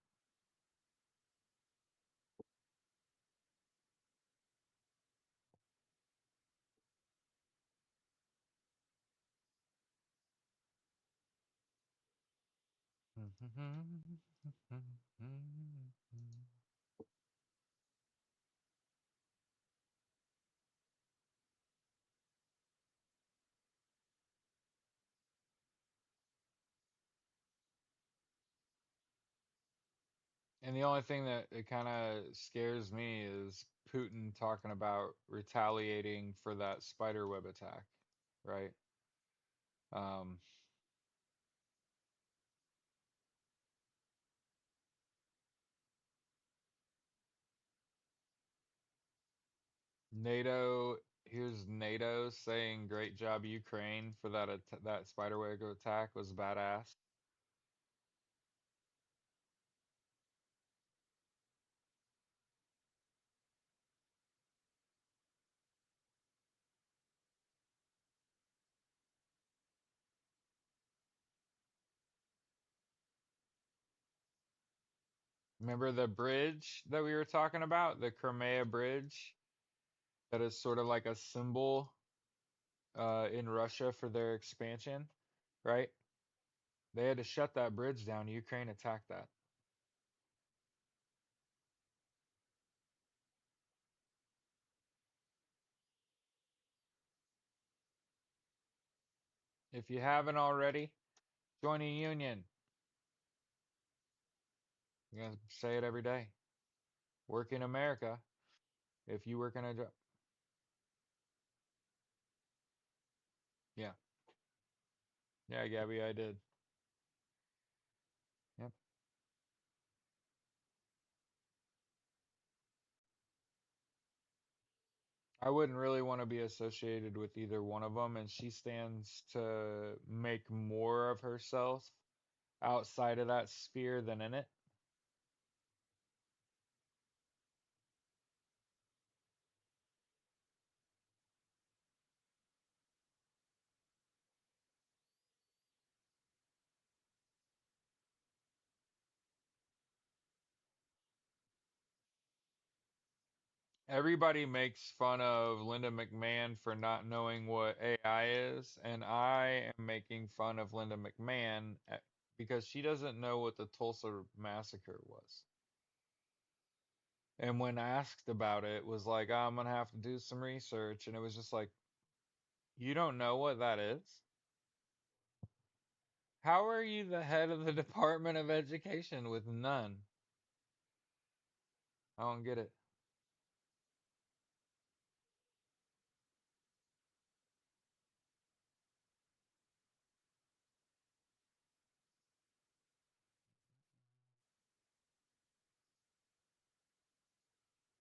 And the only thing that it kind of scares me is Putin talking about retaliating for that spider web attack, right? Um, NATO, here's NATO saying, "Great job, Ukraine, for that spider web attack was badass." Remember the bridge that we were talking about, the Crimea Bridge, that is sort of like a symbol in Russia for their expansion, right? They had to shut that bridge down. Ukraine attacked that. If you haven't already, join a union. You gotta say it every day. Work in America. If you work in a job, yeah, yeah, Gabby, I did. Yep. I wouldn't really want to be associated with either one of them, and she stands to make more of herself outside of that sphere than in it. Everybody makes fun of Linda McMahon for not knowing what AI is, and I am making fun of Linda McMahon because she doesn't know what the Tulsa massacre was. And when asked about it, was like, "Oh, I'm gonna have to do some research," and it was just like, you don't know what that is? How are you the head of the Department of Education with none? I don't get it.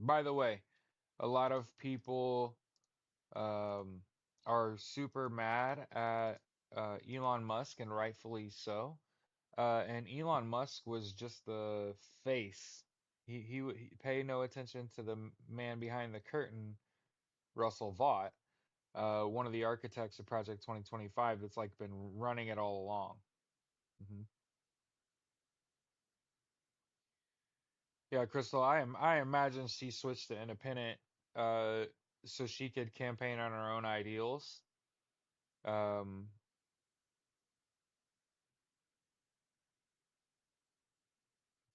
By the way, a lot of people um, are super mad at Elon Musk, and rightfully so. And Elon Musk was just the face. He paid no attention to the man behind the curtain, Russell Vought, one of the architects of Project 2025 that's like been running it all along. Hmm. Yeah, Crystal, I imagine she switched to independent uh so she could campaign on her own ideals. Um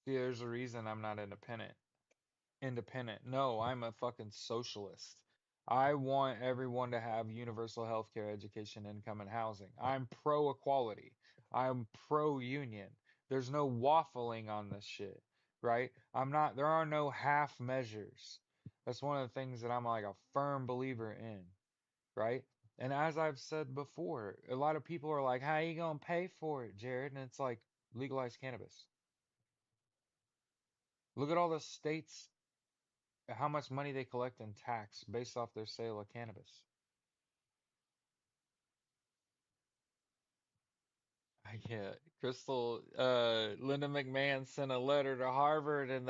See, there's a reason I'm not independent. Independent. No, I'm a fucking socialist. I want everyone to have universal healthcare, education, income, and housing. I'm pro equality. I'm pro union. There's no waffling on this shit, right? There are no half measures. That's one of the things that I'm like a firm believer in, right? And as I've said before, a lot of people are like, how you gonna pay for it, Jared? And it's like, legalize cannabis. Look at all the states, how much money they collect in tax based off their sale of cannabis. I get Crystal, Linda McMahon sent a letter to Harvard and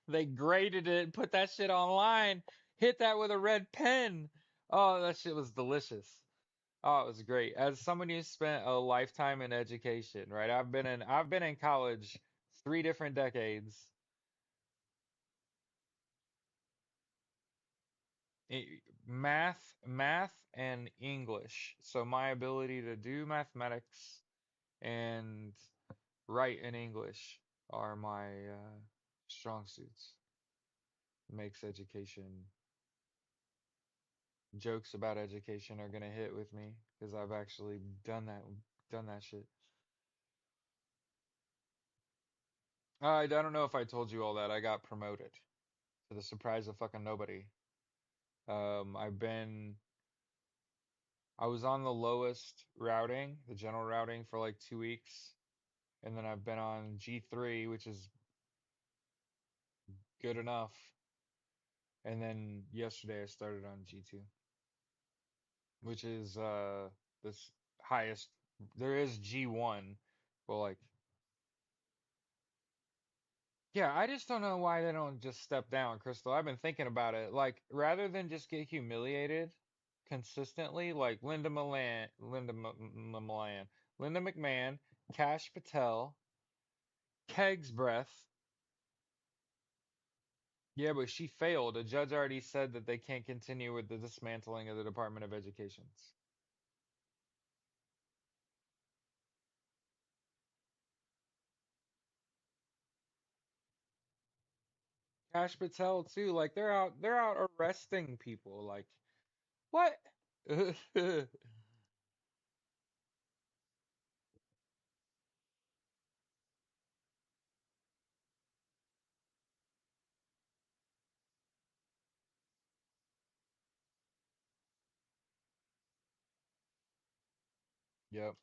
they graded it and put that shit online, hit that with a red pen. Oh, that shit was delicious. Oh, it was great. As somebody who spent a lifetime in education, right? I've been in college 3 different decades. Math and English. So my ability to do mathematics and write in English are my strong suits. Makes education, jokes about education are gonna hit with me because I've actually done that shit. I don't know if I told you all that. I got promoted to the surprise of fucking nobody. I've been I was on the lowest routing, the general routing, for like 2 weeks, and then I've been on G3, which is good enough. And then yesterday I started on G2, which is this highest. There is G1, but like, yeah, I just don't know why they don't just step down, Crystal. I've been thinking about it. Like, rather than just get humiliated consistently, like Linda McMahon, Cash Patel, Keg's Breath. Yeah, but she failed. A judge already said that they can't continue with the dismantling of the Department of Education. Cash Patel too. Like they're out arresting people. Like what? Yep.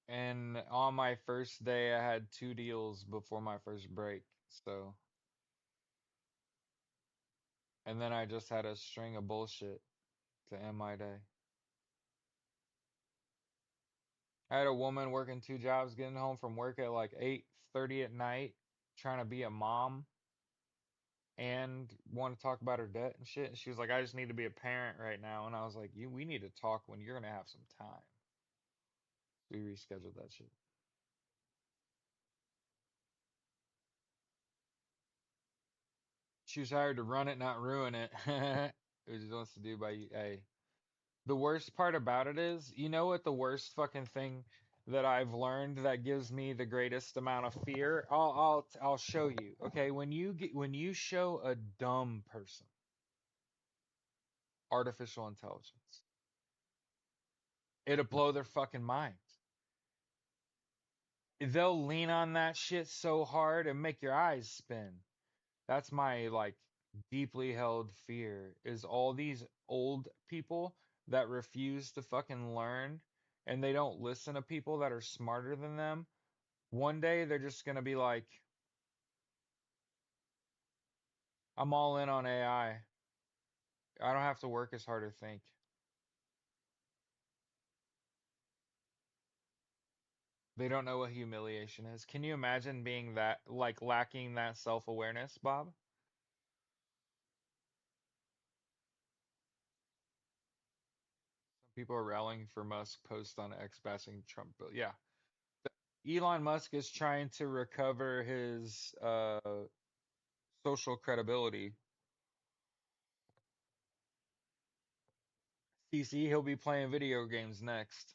And on my first day, I had 2 deals before my first break. So, and then I just had a string of bullshit to end my day. I had a woman working 2 jobs, getting home from work at like 8:30 at night, trying to be a mom and want to talk about her debt and shit. And she was like, I just need to be a parent right now. And I was like, we need to talk when you're gonna have some time. We rescheduled that shit. She was hired to run it, not ruin it. It just wants to do by you. Hey, the worst part about it is, you know what the worst fucking thing that I've learned that gives me the greatest amount of fear? I'll show you. Okay, when you show a dumb person artificial intelligence, it'll blow their fucking mind. They'll lean on that shit so hard and make your eyes spin. That's my like deeply held fear is all these old people that refuse to fucking learn and they don't listen to people that are smarter than them One day they're just gonna be like, I'm all in on AI. I don't have to work as hard or think. They don't know what humiliation is. Can you imagine being that, like, lacking that self-awareness, Bob? Some people are rallying for Musk post on X bashing Trump, but yeah. Elon Musk is trying to recover his social credibility. CC, he'll be playing video games next.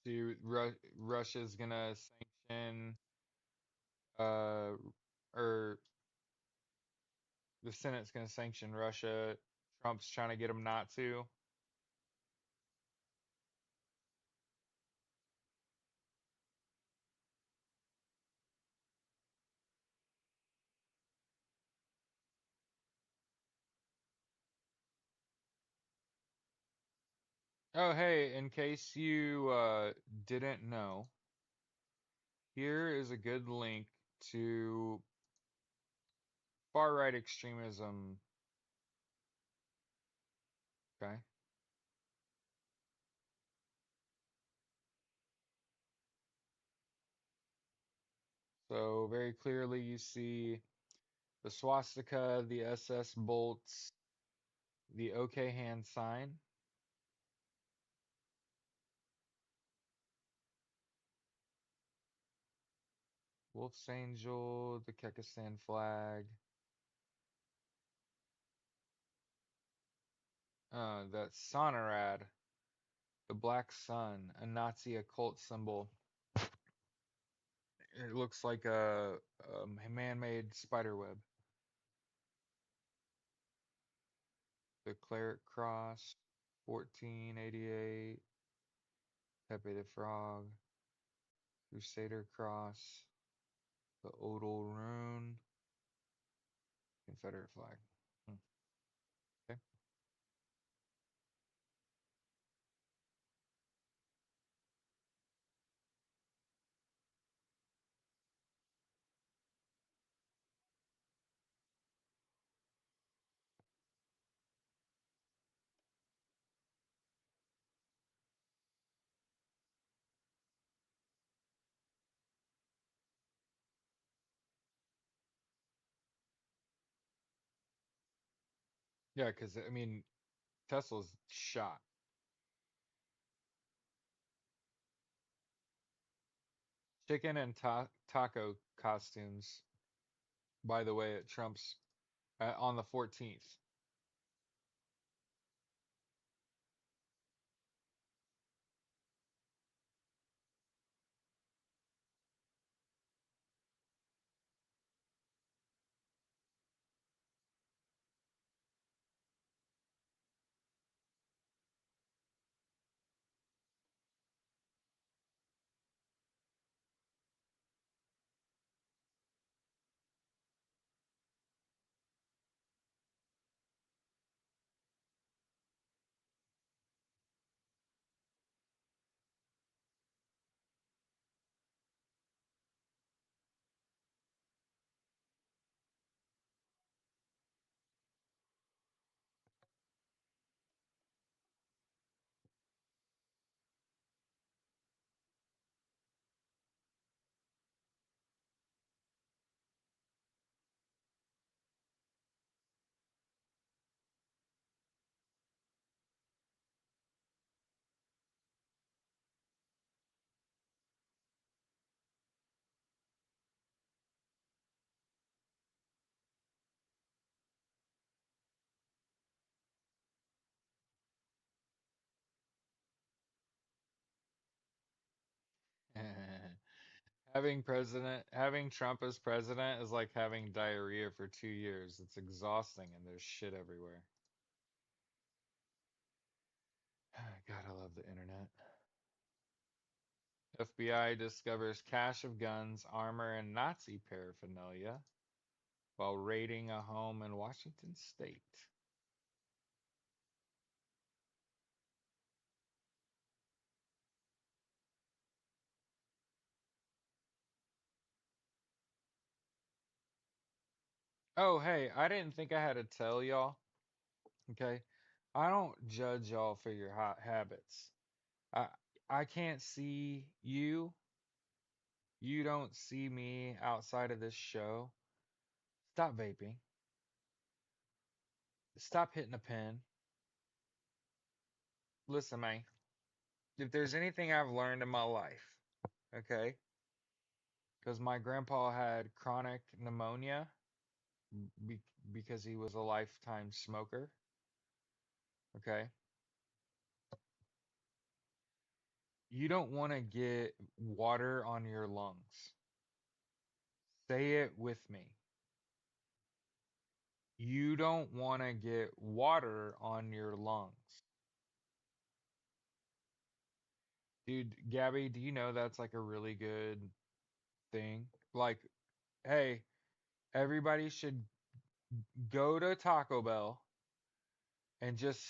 See, Russia's gonna sanction, uh, or the Senate's gonna sanction Russia. Trump's trying to get him not to. Oh, hey, in case you didn't know, here is a good link to far right extremism. Okay. So very clearly you see the swastika, the SS bolts, the OK hand sign, Wolf's Angel, the Kekistan flag, that Sonorad, the Black Sun, a Nazi occult symbol. It looks like a man-made spider web. The Cleric Cross, 1488, Pepe the Frog, Crusader Cross, the Odal Rune, Confederate flag. Hmm, okay. Yeah, because I mean, Tesla's shot. Chicken and taco costumes, by the way, at Trump's on the 14th. Having Trump as president is like having diarrhea for 2 years. It's exhausting and there's shit everywhere. God, I love the internet. FBI discovers cache of guns, armor, and Nazi paraphernalia while raiding a home in Washington State. Oh, hey, I didn't think I had to tell y'all, okay? I don't judge y'all for your hot habits. I I can't see you. You don't see me outside of this show. Stop vaping. Stop hitting a pen. Listen, man, if there's anything I've learned in my life, okay, because my grandpa had chronic pneumonia be because he was a lifetime smoker, okay, you don't want to get water on your lungs. Say it with me. You don't want to get water on your lungs. Dude, Gabby, do you know that's like a really good thing? Like, hey, everybody should go to Taco Bell and just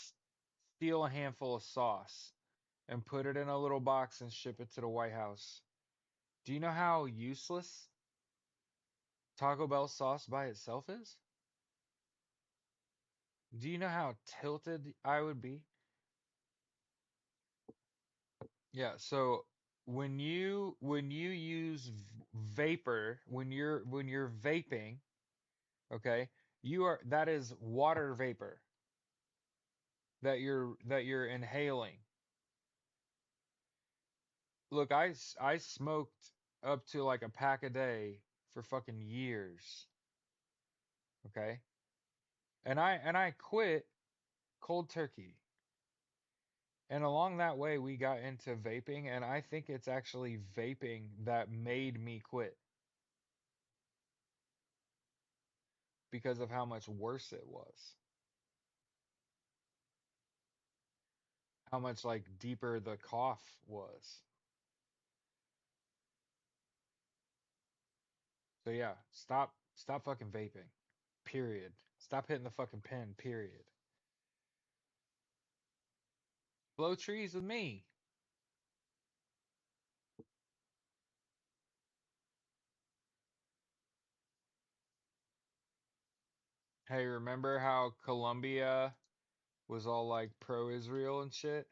steal a handful of sauce and put it in a little box and ship it to the White House. Do you know how useless Taco Bell sauce by itself is? Do you know how tilted I would be? Yeah, so when you use vapor, when you're vaping, okay, you are that is water vapor that you're inhaling. Look, I smoked up to like a pack a day for fucking years, okay? And I quit cold turkey. And along that way we got into vaping, and I think it's actually vaping that made me quit because of how much worse it was. How much like deeper the cough was. So yeah, stop fucking vaping. Period. Stop hitting the fucking pen, period. Blow trees with me. Hey, remember how Colombia was all like pro-Israel and shit?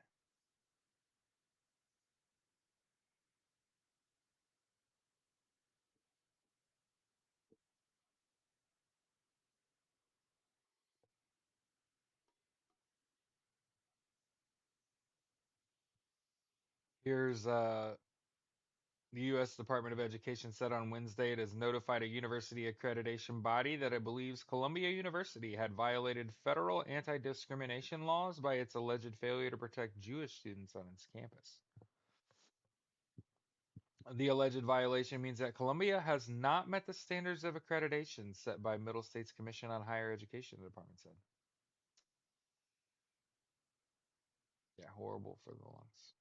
Here's the U.S. Department of Education said on Wednesday it has notified a university accreditation body that it believes Columbia University had violated federal anti-discrimination laws by its alleged failure to protect Jewish students on its campus. The alleged violation means that Columbia has not met the standards of accreditation set by Middle States Commission on Higher Education, the department said. Yeah, horrible for the lungs.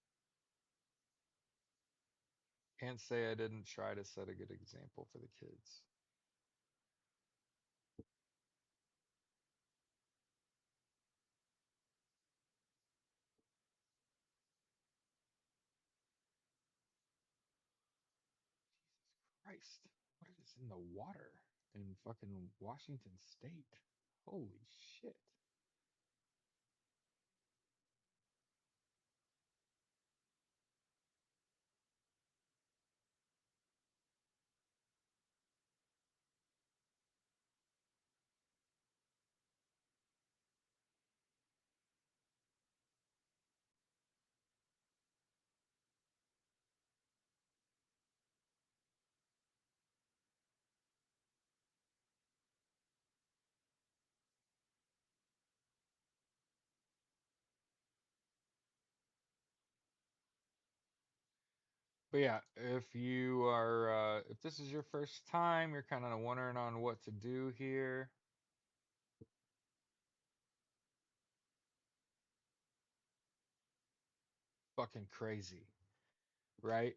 Can't say I didn't try to set a good example for the kids. Jesus Christ. What is in the water in fucking Washington State? Holy shit. But yeah, if this is your first time, you're kind of wondering on what to do here. Fucking crazy, right?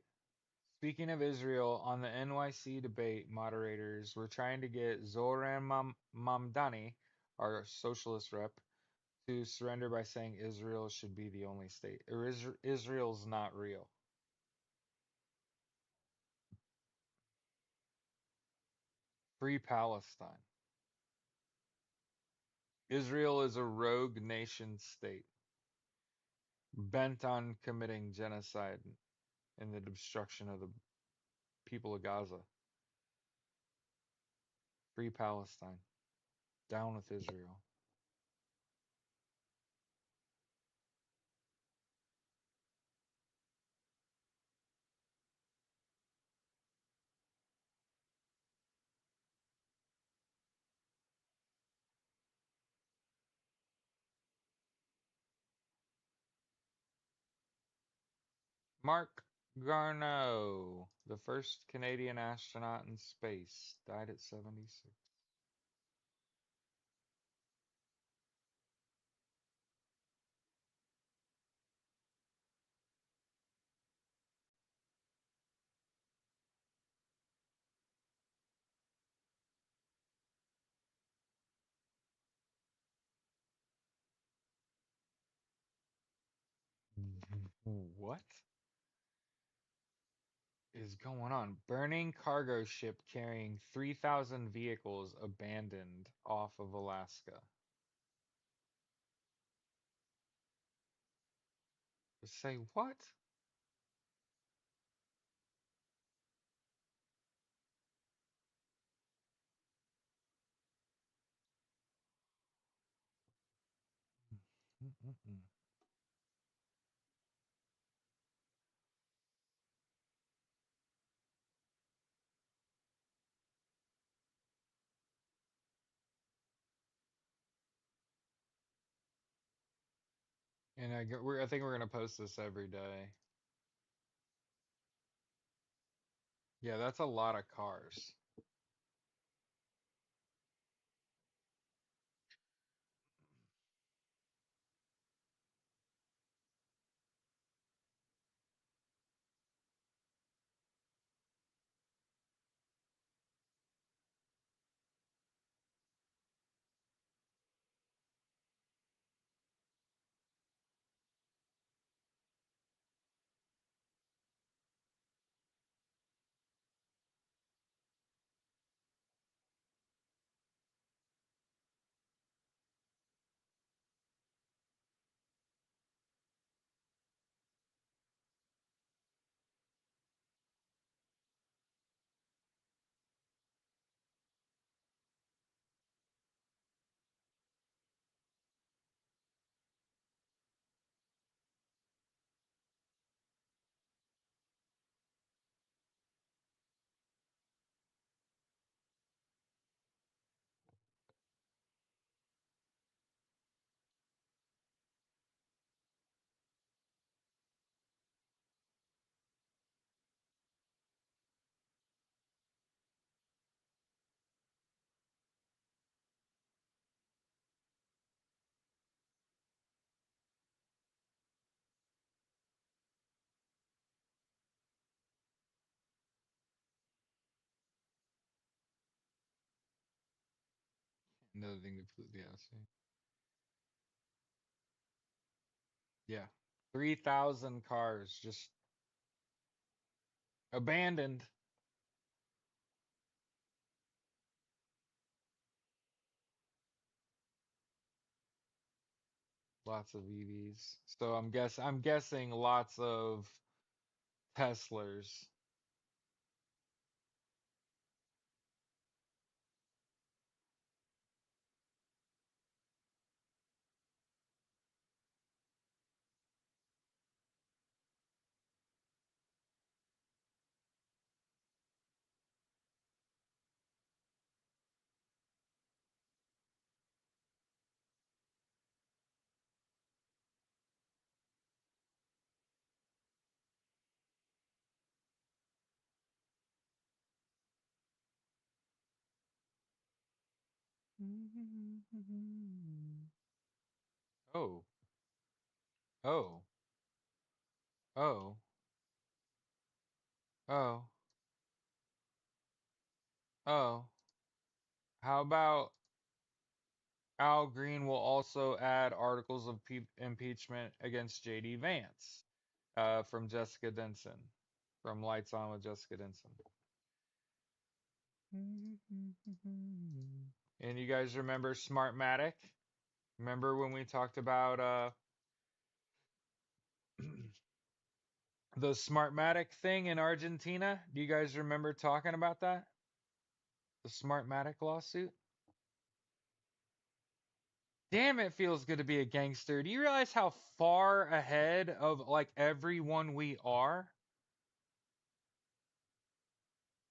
Speaking of Israel, on the NYC debate, moderators were trying to get Zoran Mamdani, our socialist rep, to surrender by saying Israel should be the only state. Or Israel's not real. Free Palestine. Israel is a rogue nation state bent on committing genocide and the destruction of the people of Gaza. Free Palestine. Down with Israel. Mark Garneau, the first Canadian astronaut in space, died at 76. What is going on? Burning cargo ship carrying 3,000 vehicles abandoned off of Alaska. Say what? Mm-mm-mm. And I think we're gonna post this every day. Yeah, that's a lot of cars. Another thing to put, yeah, see. Yeah. 3,000 cars just abandoned. Lots of EVs. So I'm guessing lots of Teslas. Oh, oh, oh. Oh, oh. How about Al Green will also add articles of impeachment against J.D. Vance, from Jessica Denson, from Lights On with Jessica Denson. And you guys remember Smartmatic? Remember when we talked about the Smartmatic thing in Argentina? Do you guys remember talking about that? The Smartmatic lawsuit? Damn, it feels good to be a gangster. Do you realize how far ahead of like everyone we are?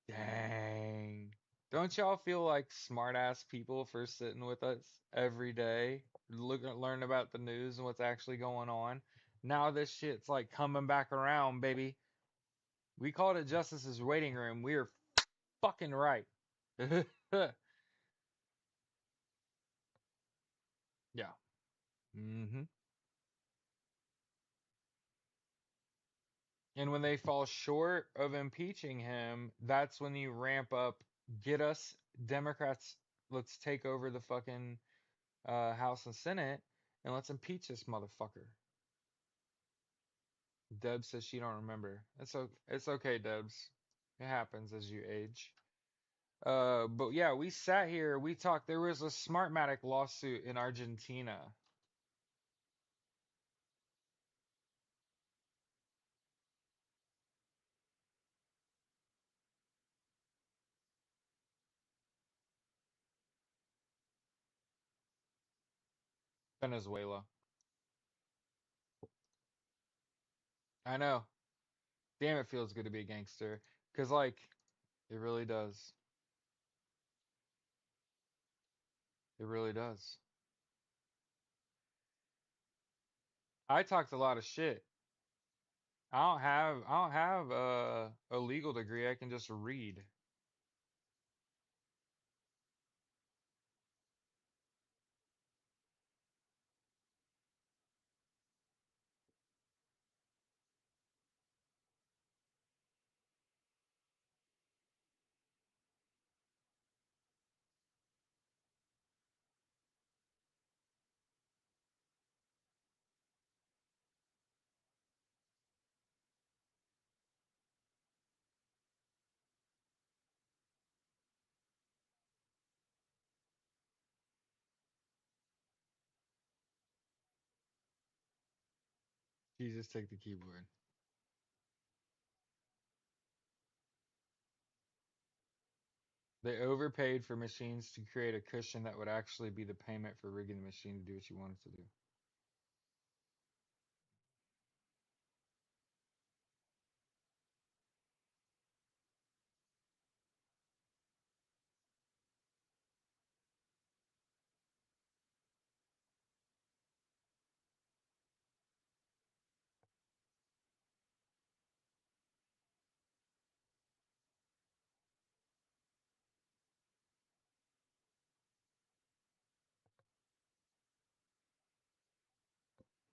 Dang. Don't y'all feel like smart ass people for sitting with us every day, learn about the news and what's actually going on? Now this shit's like coming back around, baby. We called it Justice's waiting room. We are fucking right. Yeah. hmm And when they fall short of impeaching him, that's when you ramp up, get us Democrats, let's take over the fucking House and Senate, and let's impeach this motherfucker. Deb says she don't remember. It's okay, Debs. It happens as you age. But yeah, we sat here, we talked. There was a Smartmatic lawsuit in Argentina. Venezuela. I know. Damn, it feels good to be a gangster. 'Cause like, it really does. It really does. I talked a lot of shit. I don't have a legal degree. I can just read. Jesus, take the keyboard. They overpaid for machines to create a cushion that would actually be the payment for rigging the machine to do what you wanted to do.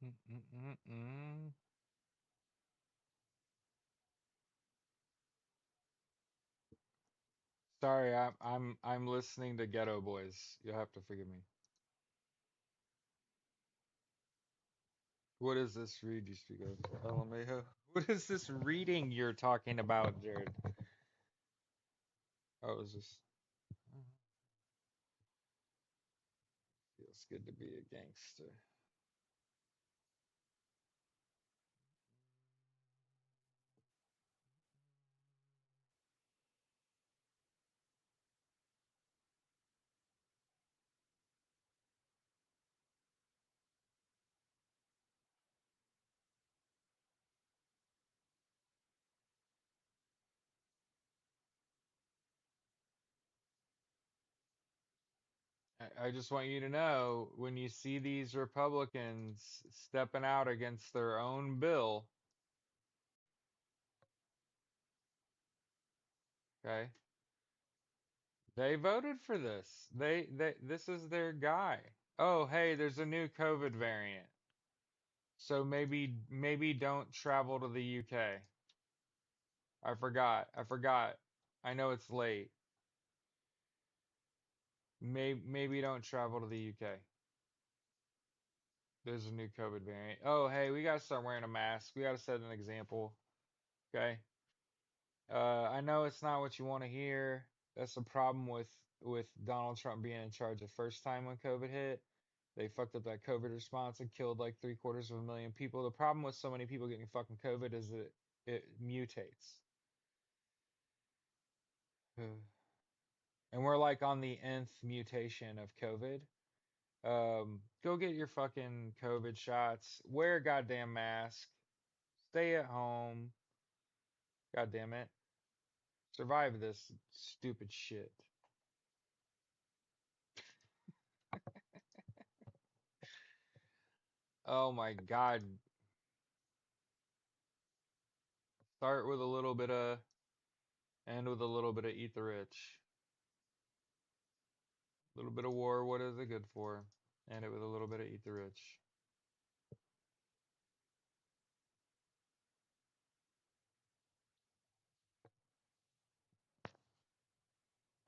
Mm-mm-mm-mm. Sorry, I'm listening to Ghetto Boys. You'll have to forgive me. What is this read you speak of, LMAO? What is this reading you're talking about, Jared? Oh, is this? Oh, feels good to be a gangster. I just want you to know when you see these Republicans stepping out against their own bill, okay? They voted for this. They this is their guy. Oh, hey, there's a new COVID variant. So maybe don't travel to the UK. I forgot. I forgot. I know it's late. Maybe don't travel to the UK. There's a new COVID variant. Oh, hey, we gotta start wearing a mask. We gotta set an example. Okay. I know it's not what you want to hear. That's the problem with Donald Trump being in charge the first time when COVID hit. They fucked up that COVID response and killed like 750,000 people. The problem with so many people getting fucking COVID is that it mutates. And we're like on the nth mutation of COVID. Go get your fucking COVID shots. Wear a goddamn mask. Stay at home. God damn it. Survive this stupid shit. Oh my God. Start with a little bit of, end with a little bit of eat the rich. A little bit of war, what is it good for? End it with a little bit of eat the rich.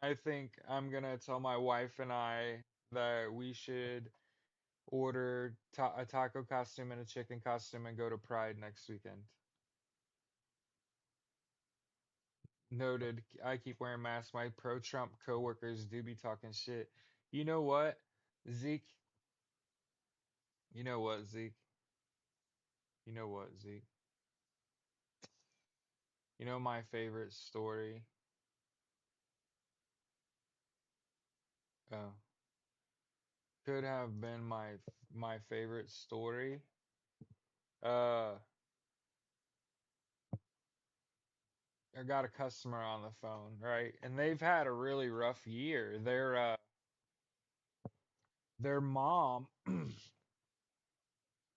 I think I'm gonna tell my wife and I that we should order a taco costume and a chicken costume and go to Pride next weekend. Noted. I keep wearing masks. My pro-Trump coworkers do be talking shit. You know what, Zeke? You know what, Zeke? You know what, Zeke? You know my favorite story? Oh, could have been my favorite story. Uh, I got a customer on the phone, right? And they've had a really rough year. Their mom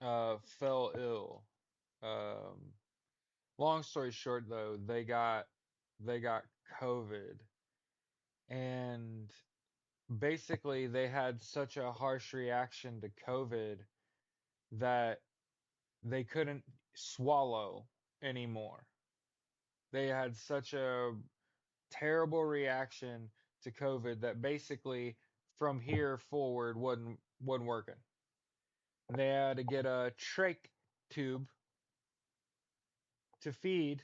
fell ill. Um, long story short though, they got COVID and basically they had such a harsh reaction to COVID that they couldn't swallow anymore. They had such a terrible reaction to COVID that basically from here forward wasn't working. They had to get a trach tube to feed,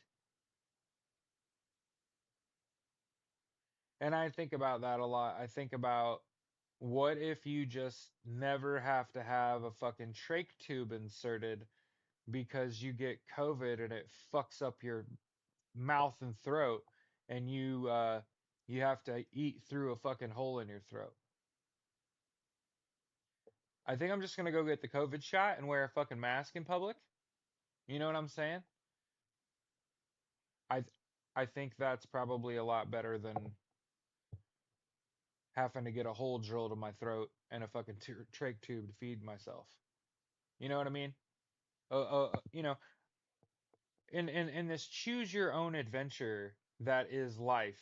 and I think about that a lot. I think about what if you just never have to have a fucking trach tube inserted because you get COVID and it fucks up your mouth and throat, and you have to eat through a fucking hole in your throat. I think I'm just gonna go get the COVID shot and wear a fucking mask in public. You know what I'm saying? I I think that's probably a lot better than having to get a hole drilled in my throat and a fucking trach tube to feed myself. You know what I mean? You know, in this choose your own adventure that is life,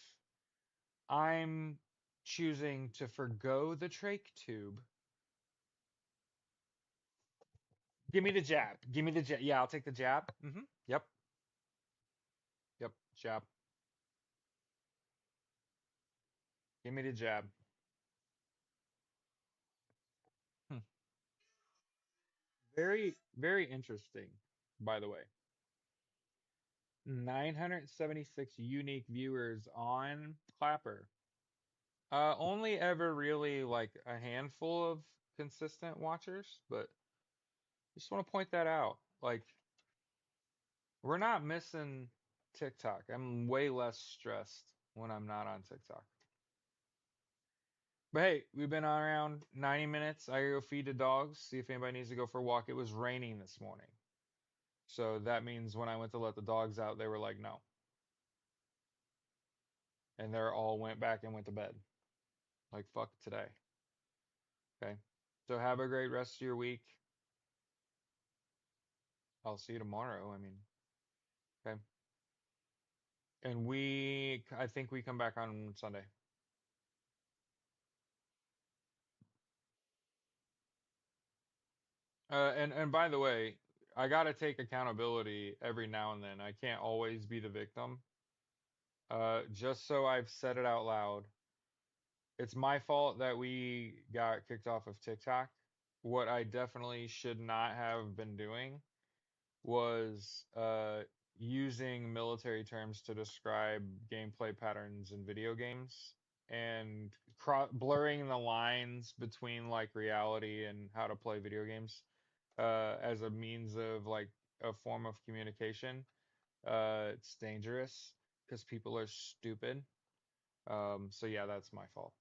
I'm choosing to forgo the trach tube. Give me the jab. Give me the jab. Yeah, I'll take the jab. Yep. Yep. Jab. Give me the jab. Hmm. Very, very interesting, by the way. 976 unique viewers on Clapper. Only ever really like a handful of consistent watchers, but just want to point that out. Like, we're not missing TikTok. I'm way less stressed when I'm not on TikTok. But hey, we've been on around 90 minutes. I gotta go feed the dogs, see if anybody needs to go for a walk. It was raining this morning. So that means when I went to let the dogs out, they were like, no. And they all went back and went to bed. Like, fuck today. Okay. So have a great rest of your week. I'll see you tomorrow. I mean, okay. And I think we come back on Sunday. And by the way, I gotta take accountability every now and then. I can't always be the victim. Just so I've said it out loud, it's my fault that we got kicked off of TikTok. What I definitely should not have been doing was using military terms to describe gameplay patterns in video games and blurring the lines between like reality and how to play video games as a means of like a form of communication. It's dangerous because people are stupid. So yeah, that's my fault.